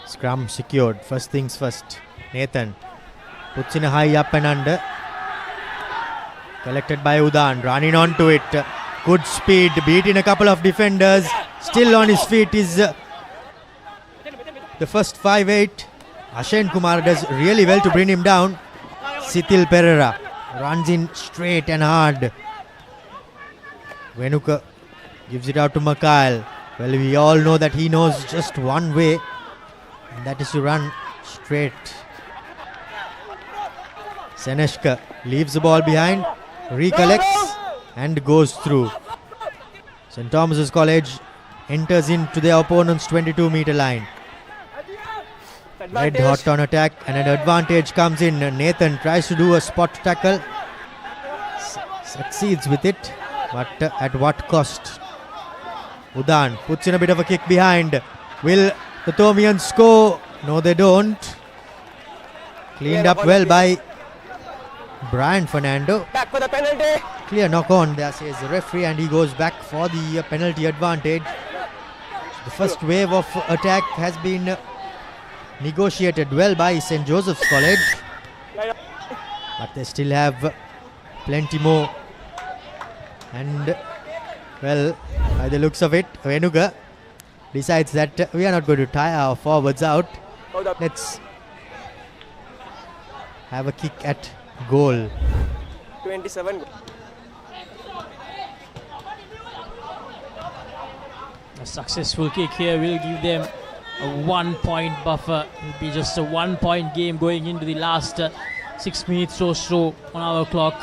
S1: Scrum secured. First things first. Nathan puts in a high up and under. Collected by Udan. Running onto it. Good speed. Beating a couple of defenders. Still on his feet is the first 5'8". Ashen Kumar does really well to bring him down. Sithil Pereira runs in straight and hard. Venuka gives it out to Mikhail. Well, we all know that he knows just one way, and that is to run straight. Seneshka leaves the ball behind, recollects and goes through. St. Thomas's College enters into their opponent's 22-meter line. Red hot on attack, and an advantage comes in. Nathan tries to do a spot tackle. Succeeds with it, but at what cost? Udan puts in a bit of a kick behind. Will the Thomians score? No, they don't. Cleaned up well by Brian Fernando.
S15: Back for the penalty.
S1: Clear knock on, there says the referee, and he goes back for the penalty advantage. The first wave of attack has been negotiated well by St. Joseph's College, but they still have plenty more. And well, by the looks of it, Venuga decides that we are not going to tire our forwards out. Let's have a kick at goal.
S15: 27.
S2: A successful kick here will give them a 1-point buffer. It will be just a 1-point game going into the last 6 minutes or so on our clock.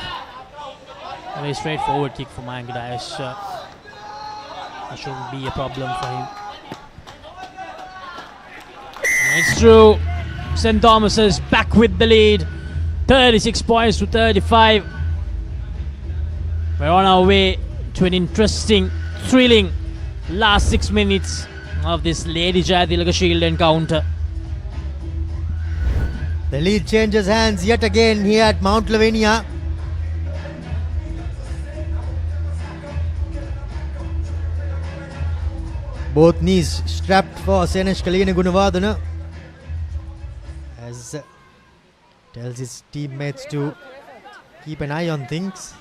S2: A very straightforward kick for Mangadias. That shouldn't be a problem for him. And it's true. St. Thomas's back with the lead. 36 points to 35. We're on our way to an interesting, thrilling last 6 minutes of this Lady Jayathilake Shield encounter.
S1: The lead changes hands yet again here at Mount Lavinia. Both knees strapped for Senesh Kalina Gunavadana, as tells his teammates to keep an eye on things.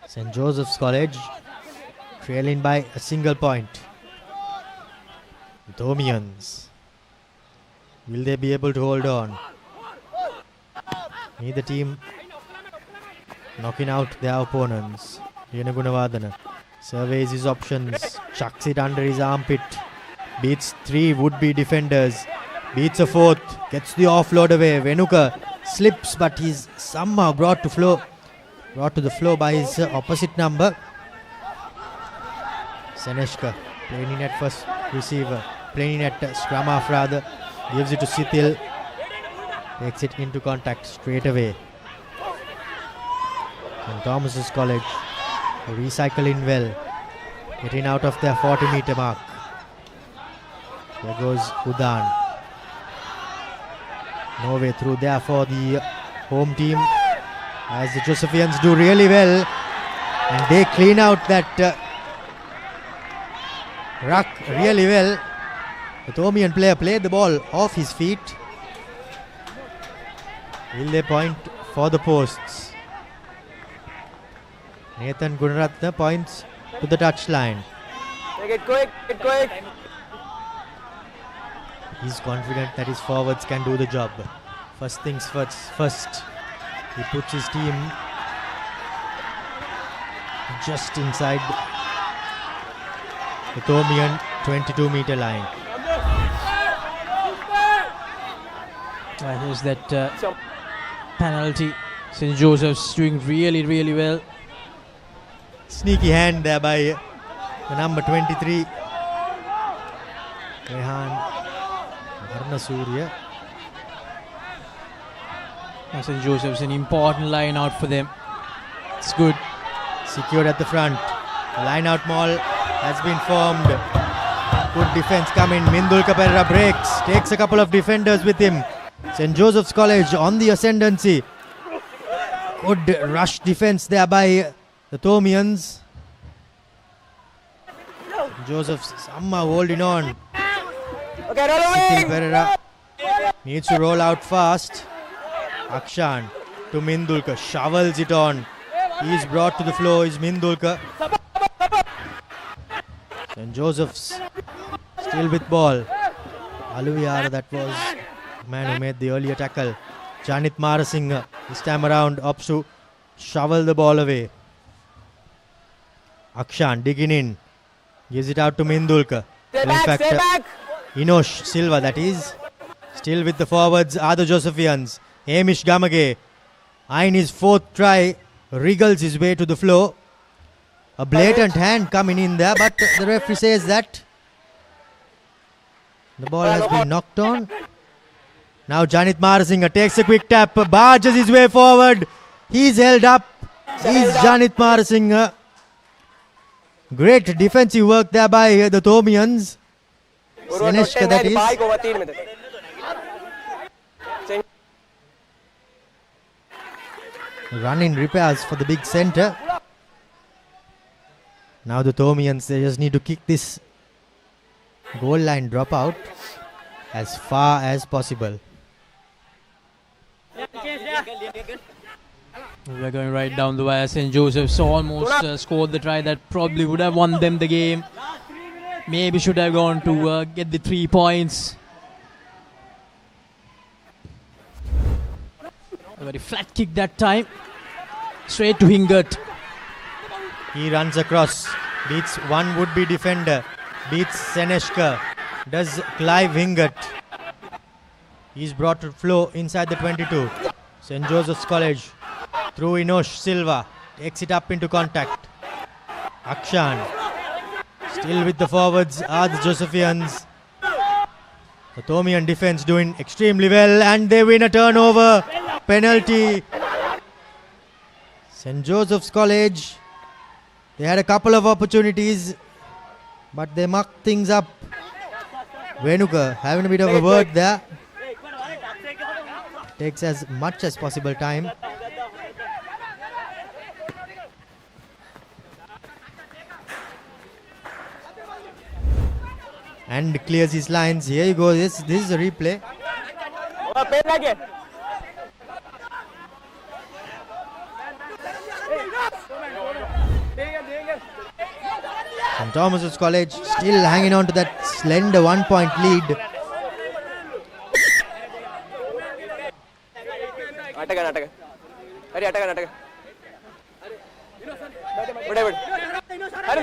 S1: St. Joseph's College trailing by a single point. Thomians, will they be able to hold on? Neither team knocking out their opponents. Gunavadana surveys his options, chucks it under his armpit, beats 3 would-be defenders, beats a 4th, gets the offload away. Venuka slips, but he's somehow brought to the floor by his opposite number. Seneshka playing in at first receiver, playing at scrum half rather, gives it to Sithil, takes it into contact straight away. St. Thomas's College recycling well, getting out of their 40-meter mark. There goes Udan. No way through there for the home team, as the Josephians do really well, and they clean out that ruck really well. The Thomian player played the ball off his feet. Will they point for the posts? Nathan Gunaratna points to the touchline.
S15: Make it quick, get quick.
S1: He's confident that his forwards can do the job. First things first, he puts his team just inside the Thomian 22-meter line.
S2: Here's that penalty. St. Joseph's doing really, really well.
S1: Sneaky hand there by the number 23. Rehan Varnasurya.
S2: St. Joseph's an important line out for them. It's good.
S1: Secured at the front. The line out maul has been formed. Good defense coming. Mindulka Pereira breaks. Takes a couple of defenders with him. St. Joseph's College on the ascendancy. Good rush defense there by the Thomians. Joseph's somehow holding on. Sitil Pereira needs to roll out fast. Akshan to Mindulka. Shovels it on. He is brought to the floor. Is Mindulka. St. Joseph's still with ball. Aluviyara, that was the man who made the earlier tackle. Janit Marasinghe this time around opts to shovel the ball away. Akshan digging in. Gives it out to Mindulka. In fact, Inosh Silva, that is. Still with the forwards are the Josephians. Hamish Gamage. In his fourth try, wriggles his way to the floor. A blatant hand coming in there, but the referee says that the ball has been knocked on. Now Janit Marasinghe takes a quick tap, barges his way forward. He's held up. He's Janit Marasinghe. Great defensive work there by the Thomians. Seneshka, that is. Running repairs for the big centre. Now the Thomians, they just need to kick this goal line drop out as far as possible.
S2: We're going right down the wire. St. Joseph's almost scored the try that probably would have won them the game. Maybe should have gone to get the 3 points. A very flat kick that time. Straight to Hingert.
S1: He runs across. Beats one would-be defender. Beats Seneshka. Does Clive Hingert. He's brought to flow inside the 22. St. Joseph's College. Through Inosh Silva. Takes it up into contact. Akshan. Still with the forwards are the Josephians. The Thomian defense doing extremely well, and they win a turnover. Penalty. St. Joseph's College. They had a couple of opportunities, but they mucked things up. Venuka having a bit of a word there. Takes as much as possible time. And clears his lines. Here you go. This is a replay. St. Thomas's College still hanging on to that slender 1-point lead.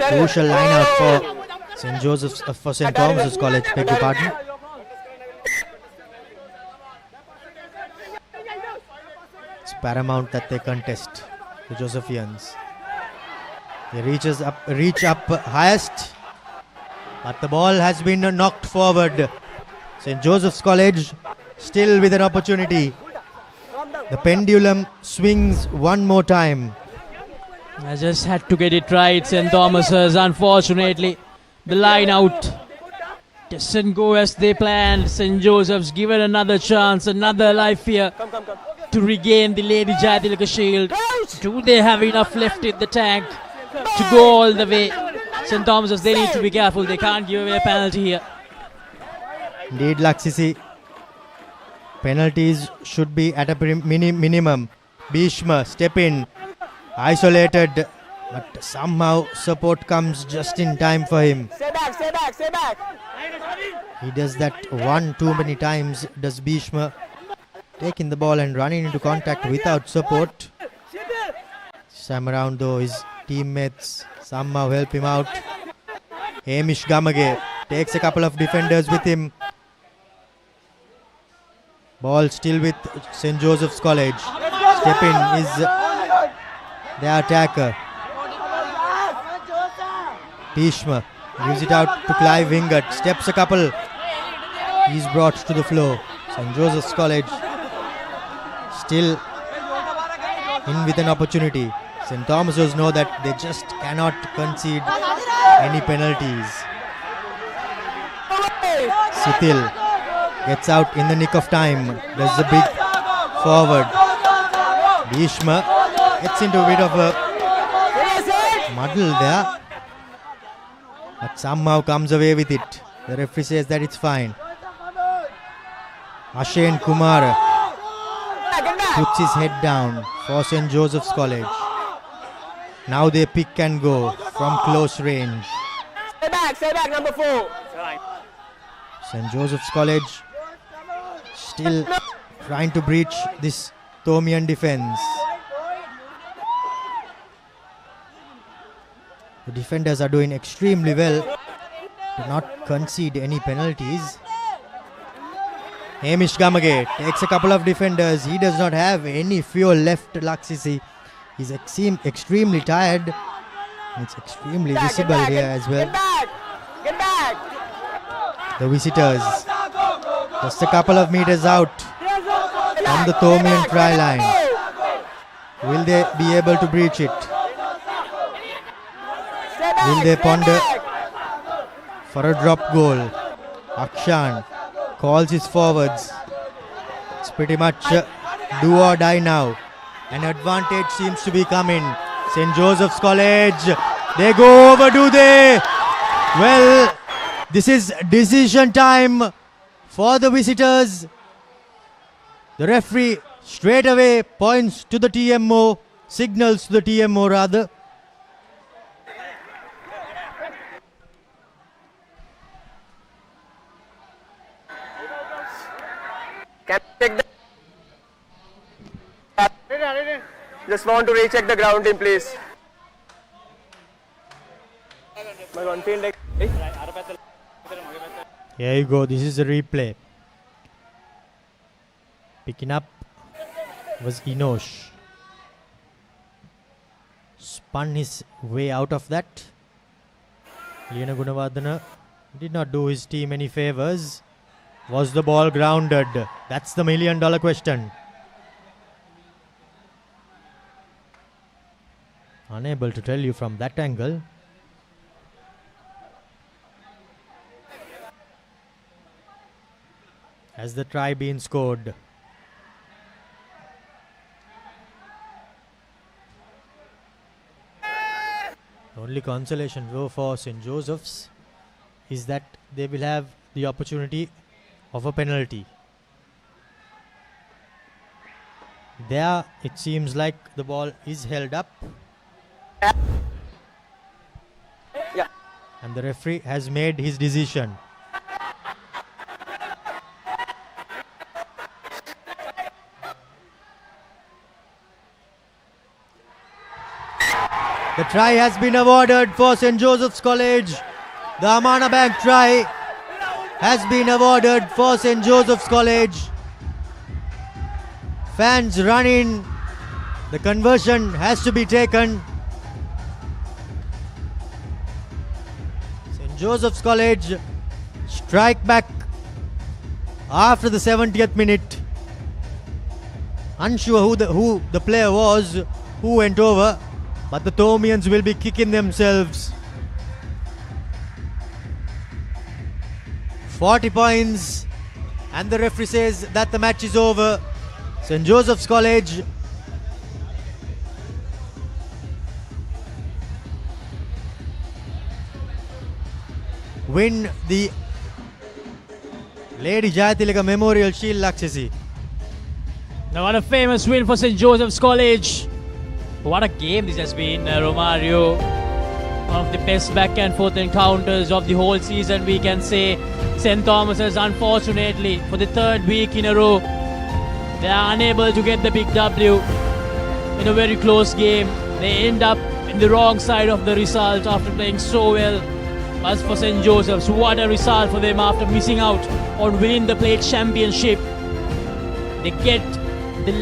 S1: Crucial line out for St. Joseph's, for St. Thomas's College, beg your pardon. It's paramount that they contest, the Josephians. They reach up highest, but the ball has been knocked forward. St. Joseph's College still with an opportunity. The pendulum swings one more time.
S2: I just had to get it right. St. Thomas's, unfortunately, the line out doesn't go as they planned. St. Joseph's given another chance, another life here to regain the Lady Jayathilake Shield. Do they have enough left in the tank to go all the way? St. Thomas's, they need to be careful. They can't give away a penalty here.
S1: Indeed, Laksisi. Penalties should be at a minimum. Bhishma step in. Isolated, but somehow support comes just in time for him.
S15: Stay back.
S1: He does that one too many times, does Bhishma. Taking the ball and running into contact without support. This time around though, his teammates somehow help him out. Hamish Gamage takes a couple of defenders with him. Ball still with St. Joseph's College. Step in is their attacker. Bhishma gives it out to Clive Wingert. Steps a couple. He's brought to the floor. St. Joseph's College still in with an opportunity. St. Thomas's know that they just cannot concede any penalties. Sutil gets out in the nick of time. Does the big forward. Bhishma gets into a bit of a muddle there, but somehow comes away with it. The referee says that it's fine. Ashen Kumar puts his head down for St. Joseph's College. Now they pick and go from close range.
S15: Stay back, number 4.
S1: St. Joseph's College still trying to breach this Thomian defense. The defenders are doing extremely well to not concede any penalties. Hamish Gamage takes a couple of defenders. He does not have any fuel left, Laksisi. He's extremely tired. It's extremely visible here as well.
S15: Get back!
S1: The visitors just a couple of meters out from the Thomian try line. Will they be able to breach it? Will they ponder for a drop goal? Akshan calls his forwards. It's pretty much do or die now. An advantage seems to be coming. St. Joseph's College, they go over, do they? Well, this is decision time for the visitors. The referee straight away points to the TMO, signals to the TMO rather.
S15: Can I check the... Just want to recheck the grounding, please.
S1: Here you go, this is a replay. Picking up was Inosh. Spun his way out of that. Liana Gunawardana did not do his team any favors. Was the ball grounded? That's the $1 million question. Unable to tell you from that angle. Has the try been scored? The only consolation though for St. Joseph's is that they will have the opportunity of a penalty. There it seems like the ball is held up.
S15: Yeah.
S1: And the referee has made his decision. The try has been awarded for St. Joseph's College. The Amana Bank try has been awarded for St. Joseph's College. Fans run in. The conversion has to be taken. St. Joseph's College strike back after the 70th minute. Unsure who the player was who went over, but the Thomians will be kicking themselves. 40 points, and the referee says that the match is over. St. Joseph's College win the Lady Jayathilake Memorial Shield, Laksisi.
S2: Now what a famous win for St. Joseph's College. What a game this has been, Romario. One of the best back and forth encounters of the whole season, we can say. St. Thomas's, unfortunately, for the third week in a row, they are unable to get the big W in a very close game. They end up in the wrong side of the result after playing so well. As for St. Joseph's, what a result for them after missing out on winning the plate championship. They get the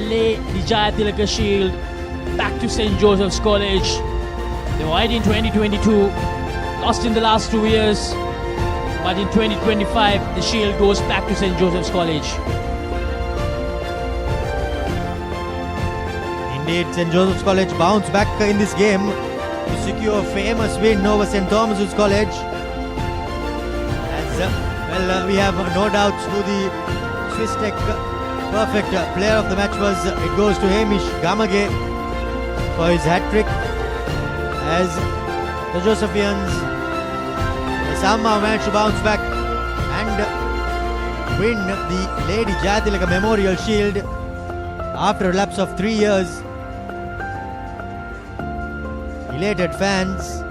S2: Jayathilake Shield back to St. Joseph's College. They won in 2022. lost in the last 2 years. But in 2025, the shield goes back to St. Joseph's College.
S1: Indeed, St. Joseph's College bounced back in this game to secure a famous win over St. Thomas's College. As we have no doubts who the Swiss Tech perfect player of the match was. It goes to Hamish Gamage for his hat-trick, as the Josephians somehow managed to bounce back and win the Lady Jayathilake Memorial Shield after a lapse of 3 years. Elated fans,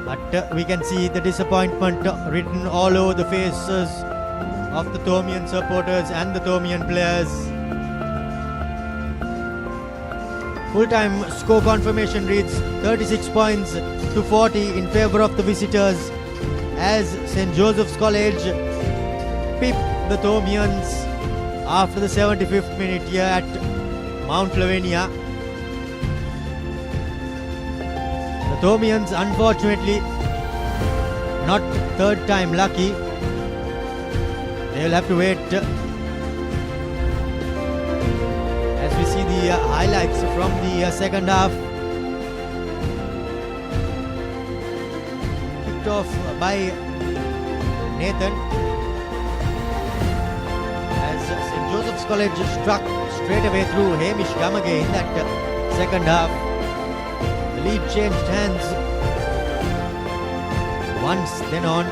S1: but we can see the disappointment written all over the faces of the Thomian supporters and the Thomian players. Full-time score confirmation reads 36 points to 40 in favour of the visitors, as St. Joseph's College pipped the Thomians after the 75th minute here at Mount Lavinia. The Thomians, unfortunately, not third time lucky. They will have to wait as we see the highlights from the second half. Kicked off by Nathan, as St. Joseph's College struck straight away through Hamish Gamage in that second half. The lead changed hands once, then on.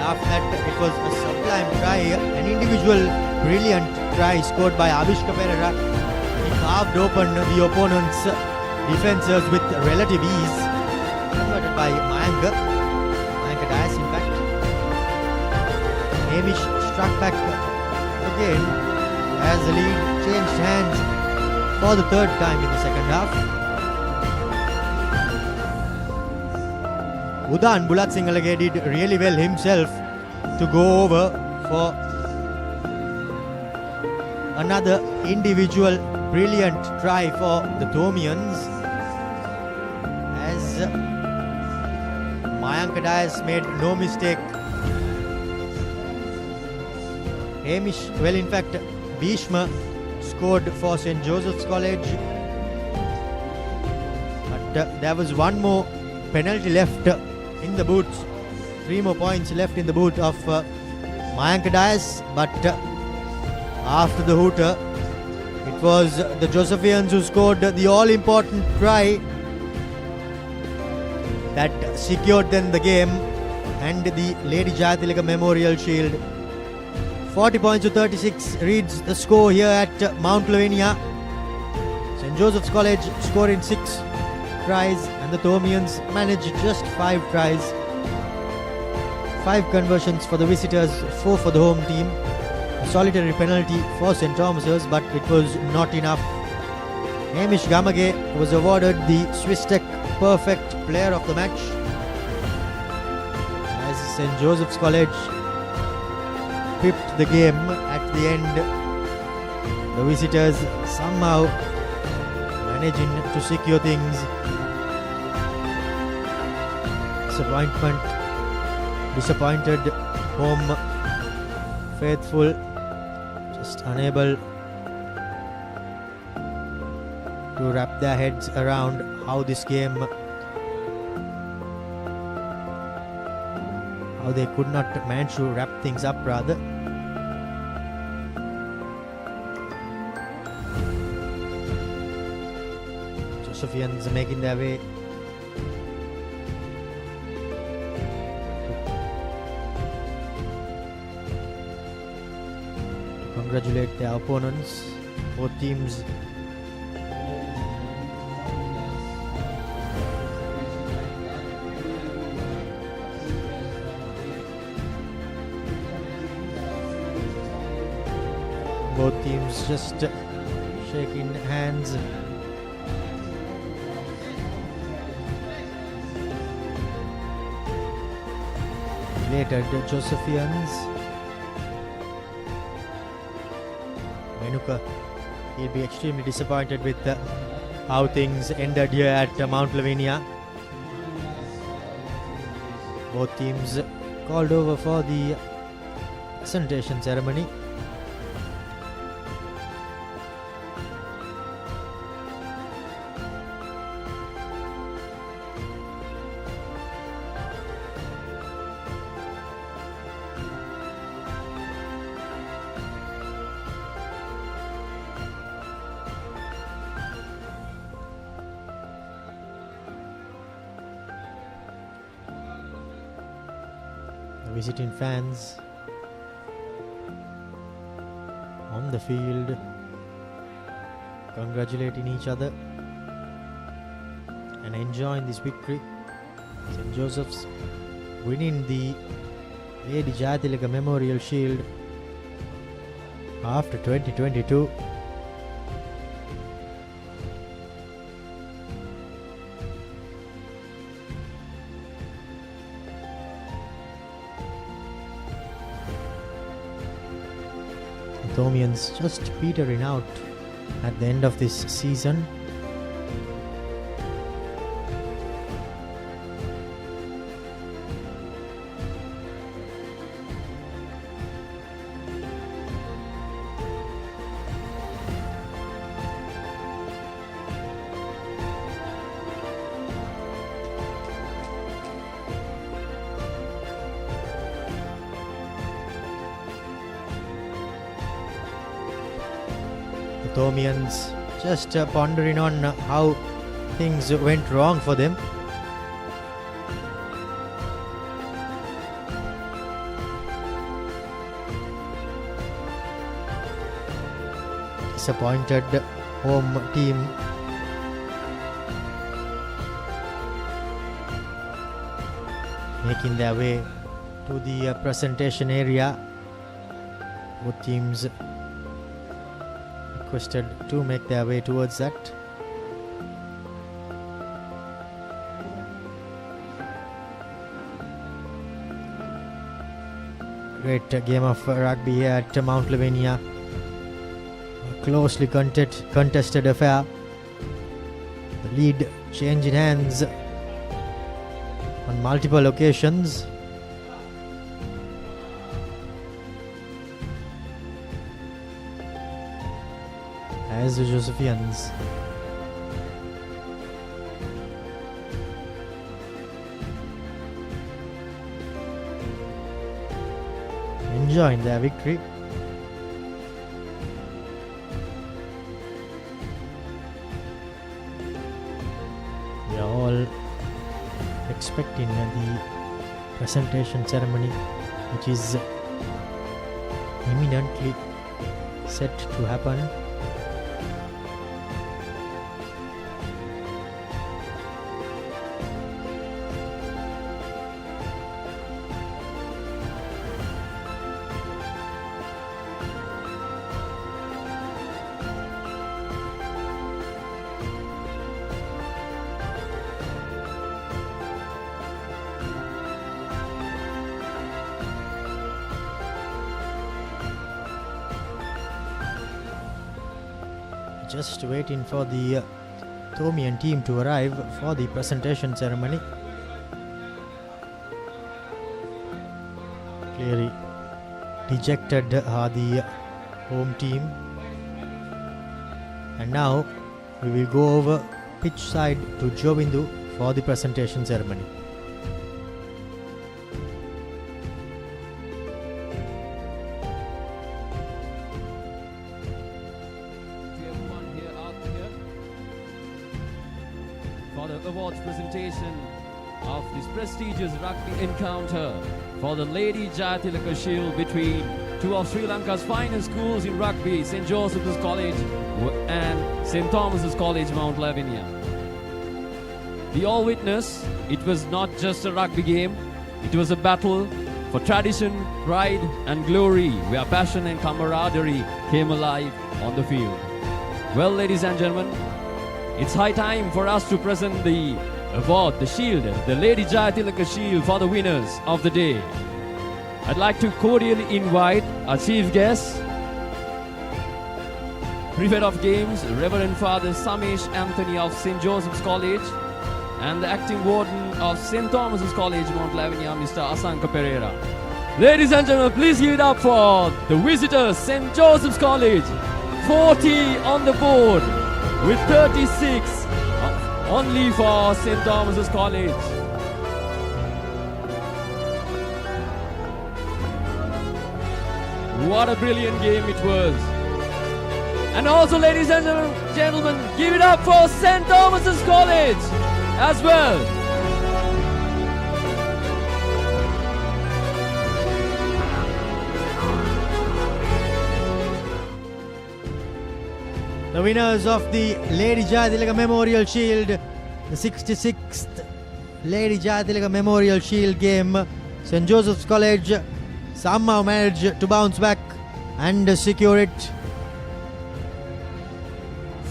S1: After that, it was a sublime try, an individual brilliant try scored by Avishka Pereira. He carved open the opponent's defences with relative ease. Converted by Mayanka Dias, in fact. Hamish struck back again as the lead changed hands for the third time in the second half. Udan Bulat Singalage did really well himself to go over for another individual brilliant try for the Thomians, as Mayanka Dias made no mistake. Hamish, well, in fact, Bhishma scored for St. Joseph's College, but there was one more penalty left in the boot. 3 more points left in the boot of Mayanka Dias, but after the hooter, it was the Josephians who scored the all-important try that secured then the game and the Lady Jayathilake Memorial Shield. 40 points to 36 reads the score here at Mount Lavinia. St. Joseph's College scoring 6 tries and the Thomians managed just 5 tries. 5 conversions for the visitors, 4 for the home team. A solitary penalty for St. Thomas's, but it was not enough. Hamish Gamage was awarded the Swiss Tech Perfect Player of the Match, as St. Joseph's College pipped the game at the end. The visitors somehow managing to secure things. Disappointed home faithful, just unable to wrap their heads around how this game, how they could not manage to wrap things up rather. Josephians making their way congratulate their opponents. Both teams just shaking hands. Later, the Josephians. Menuka, he'll be extremely disappointed with how things ended here at Mount Lavinia. Both teams called over for the presentation ceremony. Visiting fans on the field congratulating each other and enjoying this victory. St. Joseph's winning the Lady Jayathilake Memorial Shield after 2022. Thomians just petering out at the end of this season. Thomians just pondering on how things went wrong for them. Disappointed home team making their way to the presentation area. Both teams requested to make their way towards that. Great game of rugby here at Mount Lavinia. A closely contested affair. The lead changing hands on multiple occasions. As the Josephians enjoying their victory. We are all expecting the presentation ceremony, which is imminently set to happen. Just waiting for the Thomian team to arrive for the presentation ceremony. Clearly dejected are the home team. And now we will go over pitch side to Jovindu for the presentation ceremony.
S11: For the awards presentation of this prestigious rugby encounter for the Lady Jayathilake Shield between two of Sri Lanka's finest schools in rugby, St. Joseph's College and St. Thomas's College, Mount Lavinia. We all witnessed it was not just a rugby game, it was a battle for tradition, pride and glory, where passion and camaraderie came alive on the field. Well, ladies and gentlemen, it's high time for us to present the award, the shield, the Lady Jayathilake Shield for the winners of the day. I'd like to cordially invite our chief guest, Prefect of Games, Reverend Father Samesh Anthony of St. Joseph's College, and the acting warden of St. Thomas's College, Mount Lavinia, Mr. Asanka Pereira. Ladies and gentlemen, please give it up for the visitors, St. Joseph's College. 40 on the board with 36 only for St. Thomas's College. What a brilliant game it was. And also, ladies and gentlemen, give it up for St. Thomas's College as well.
S1: The winners of the Lady Jayathilake Memorial Shield, the 66th Lady Jayathilake Memorial Shield game, St. Joseph's College somehow managed to bounce back and secure it.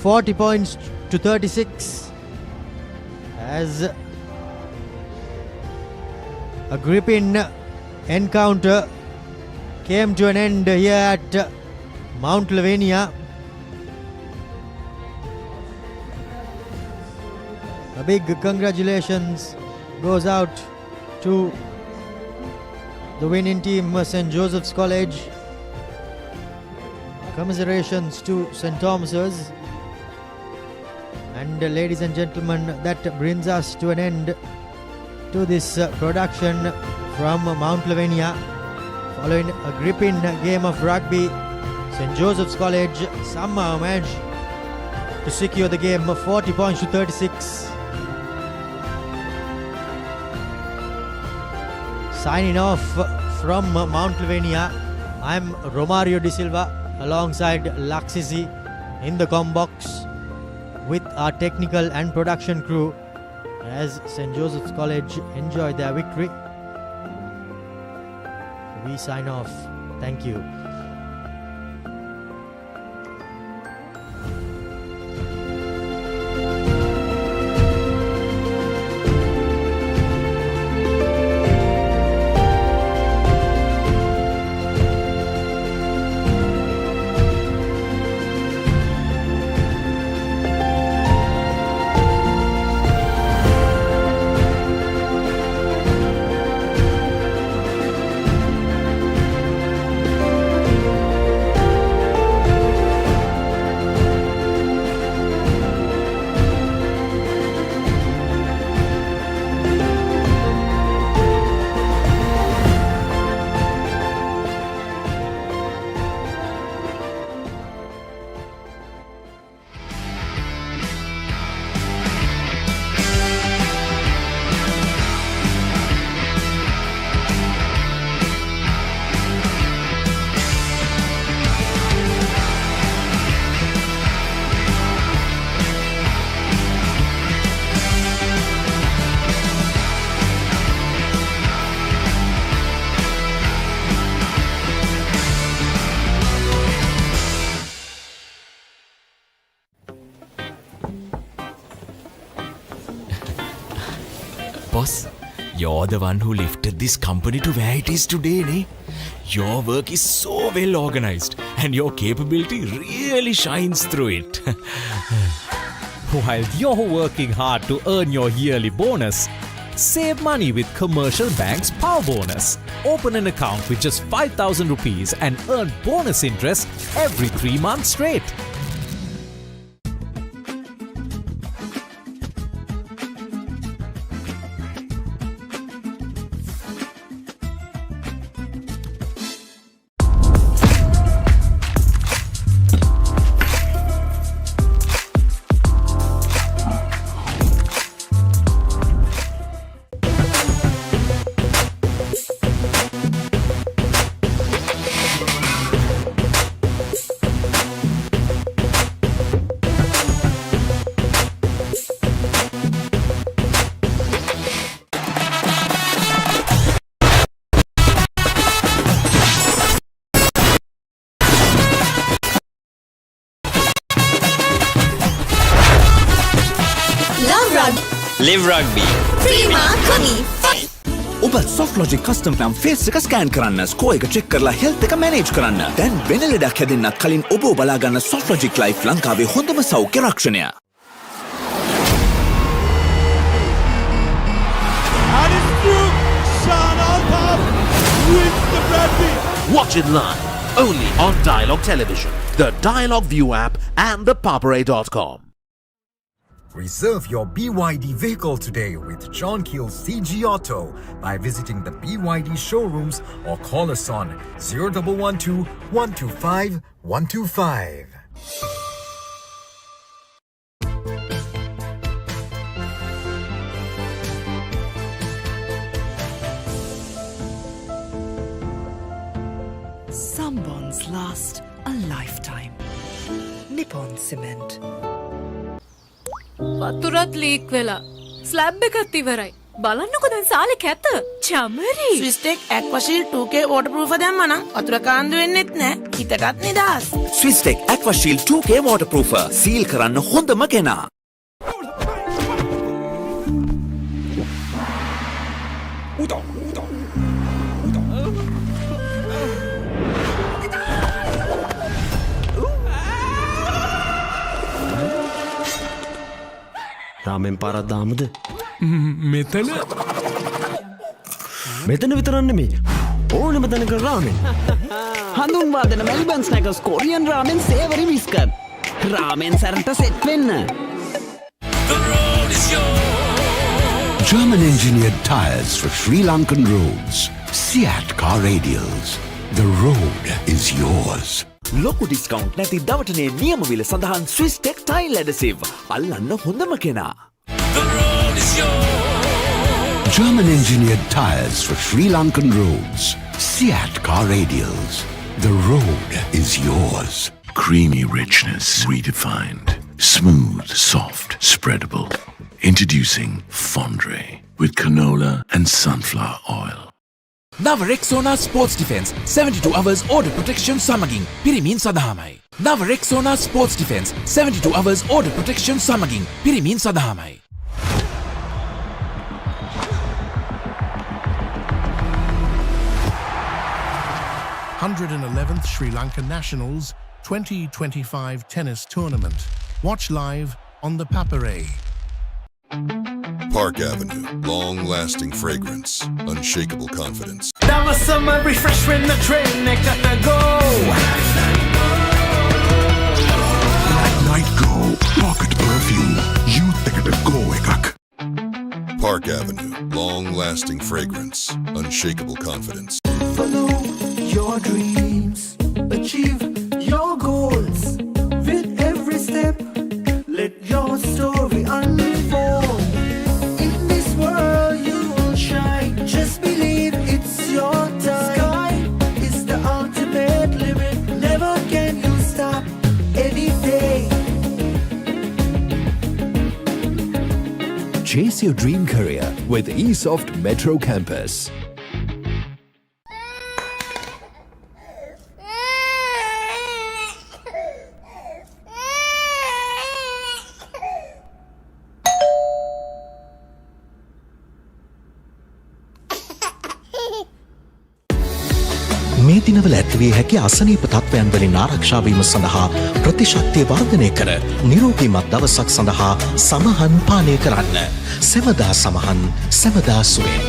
S1: 40 points to 36 as a gripping encounter came to an end here at Mount Lavinia. A big congratulations goes out to the winning team, St. Joseph's College. Commiserations to St. Thomas's. And ladies and gentlemen, that brings us to an end to this production from Mount Lavinia. Following a gripping game of rugby, St. Joseph's College somehow managed to secure the game 40 points to 36. Signing off from Mount Lavinia, I'm Romario De Silva alongside Laxisi in the combox with our technical and production crew as St. Joseph's College enjoy their victory. We sign off. Thank you.
S14: Boss, you're the one who lifted this company to where it is today, ne? Your work is so well organized and your capability really shines through it.
S10: While you're working hard to earn your yearly bonus, save money with Commercial Bank's Power Bonus. Open an account with just 5,000 rupees and earn bonus interest every 3 months straight.
S22: Live Rugby.
S17: Free Marconi.
S3: ඔබත් SoftLogic custom නම් face එක scan කරන්න, score එක check කරලා health එක manage කරන්න. දැන් වෙන ලෙඩක් හැදෙන්නත් කලින් ඔබ බලා ගන්න SoftLogic Life ලංකාවේ හොඳම සෞඛ්‍ය රක්ෂණය.
S5: Watch it live only on Dialog Television, the Dialog ViU app and ThePapare.com.
S13: Reserve your BYD vehicle today with John Keel's CG Auto by visiting the BYD showrooms or call us on 0112 125 125.
S22: Some bonds last a lifetime. Nippon Cement.
S19: වතුරත් leak වෙලා slab එකත් ඉවරයි. බලන්නකො දැන් සාලේ කැත. Chamari.
S20: ස්විස්ටෙක් ඇක්වාෂීල්ඩ් 2K waterproof දැම්මා නම් වතුර කාන්දු වෙන්නෙත් නෑ. හිතටත් නිදහස්.
S3: ස්විස්ටෙක් ඇක්වාෂීල්ඩ් 2K waterproofer සීල් කරන්න හොඳම කෙනා.
S23: රාමෙන් පාරක් දාමුද?
S9: මෙතන
S23: මෙතන විතරක් නෙමෙයි. ඕනෙම තැනක රාමෙන්.
S12: හඳුන්වා දෙන මෙල්බන් ස්නැකර්ස් කොරියන් රාමෙන් සේවරි විස්කට්. රාමෙන් සැරට සෙට් වෙන්න.
S8: German engineered tires for Sri Lankan roads. Seat car radials. The road is yours.
S3: ලොකු ඩිස්කවුන්ට් නැති දවටනේ නියම විල සඳහන් ස්විස්ටෙක් ටයිල් ඇඩසිව්. අල්ලන්න හොඳම කෙනා.
S8: German engineered tires for Sri Lankan roads. Seat car radials. The road is yours. Creamy richness redefined. Smooth, soft, spreadable. Introducing Fondre with canola and sunflower oil.
S18: Nava Rexona Sports Defense 72 hours order protection samagin pirimin sadahamai. Nava Rexona Sports Defense 72 hours order protection samagin pirimin sadahamai.
S24: 111th Sri Lanka Nationals 2025 tennis tournament. Watch live on the Papare.
S21: Park Avenue, long-lasting fragrance, unshakable confidence.
S4: That was summer refresh when the train gotta go.
S8: At night go, pocket perfume. You take it go ekak.
S21: Park Avenue, long-lasting fragrance, unshakable confidence.
S4: Follow your dreams, achieve your goals. With every step, let your story unfold. In this world you will shine. Just believe it's your time. Sky is the ultimate limit. Never can you stop any day.
S6: Chase your dream career with eSoft Metro Campus.
S25: මේ දිනවල ඇතිවිය හැකි අසනීප තත්ත්වයන් වලින් ආරක්ෂා වීම සඳහා ප්‍රතිශක්තිය වර්ධනය කර නිරෝගීමත් දවසක් සඳහා සමහන් පානය කරන්න. සෙවදා සමහන් සෙවදා සුවේ.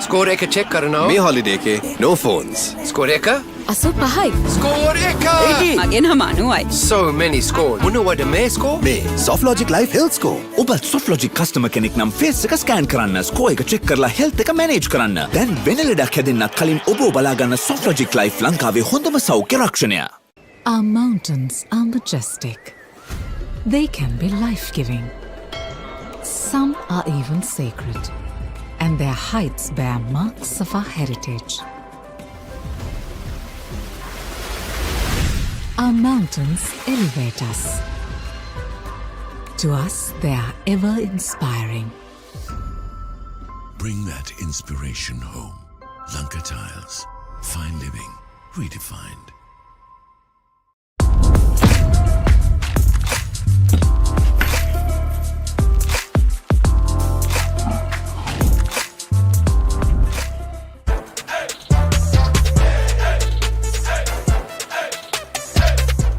S26: ස්කෝර එක චෙක් කරනවා මේ හොලිඩේ එකේ no phones. ස්කෝර එක
S7: 85.
S26: ස්කෝර එක
S7: මගේ නම 90යි.
S26: so many score. මොනවද මේ ස්කෝර?
S3: මේ SoftLogic Life Health Score. ඔබ SoftLogic customer කෙනෙක් නම් ෆේස් එක ස්කෑන් කරන්න, ස්කෝර් එක චෙක් කරලා හෙල්ත් එක මැනේජ් කරන්න. දැන් වෙන ලෙඩක් හැදෙන්නත් කලින් ඔබ බලා ගන්න SoftLogic Life ලංකාවේ හොඳම සෞඛ්‍ය රක්ෂණය.
S27: Our mountains are majestic. They can be life-giving. Some are even sacred, and their heights bear marks of our heritage. Our mountains elevate us. To us, they are ever inspiring.
S8: Bring that inspiration home. Lanka Tiles. Fine living. Redefined.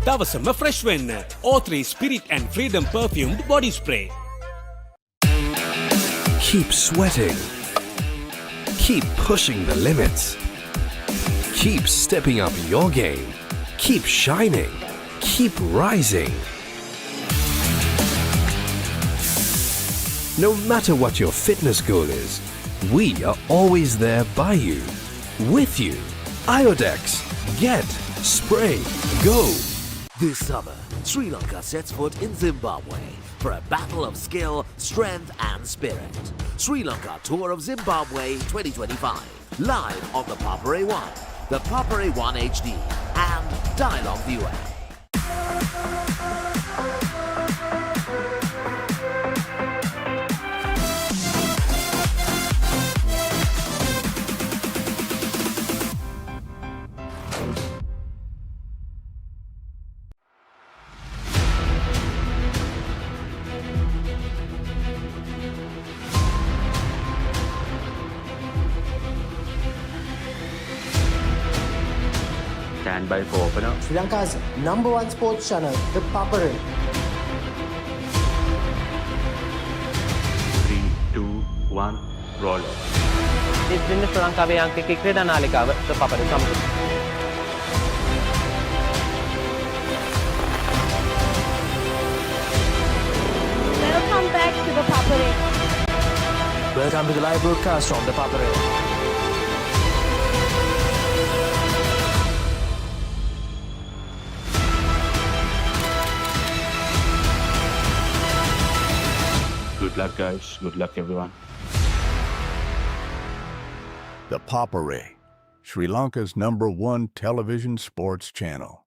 S9: දවසම fresh වෙන්න O3 Spirit and Freedom perfumed body spray.
S6: Keep sweating. Keep pushing the limits. Keep stepping up your game. Keep shining. Keep rising. No matter what your fitness goal is, we are always there by you, with you. Iodex, get, spray, go.
S5: This summer, Sri Lanka sets foot in Zimbabwe for a battle of skill, strength and spirit. Sri Lanka Tour of Zimbabwe 2025. Live on the Papare 1, the Papare 1 HD and Dialog ViU.
S1: Stand by for opener.
S2: Sri Lanka's #1 sports channel, the Papare.
S1: 3, 2, 1, roll.
S10: ඉතින් ශ්‍රී ලංකාවේ අංක ක්‍රීඩා නාලිකාව ThePapare සමග.
S11: Welcome back to the Papare.
S12: Welcome to the live broadcast from the Papare.
S1: Good luck, guys. Good luck, everyone.
S14: The Papare, Sri Lanka's #1 television sports channel.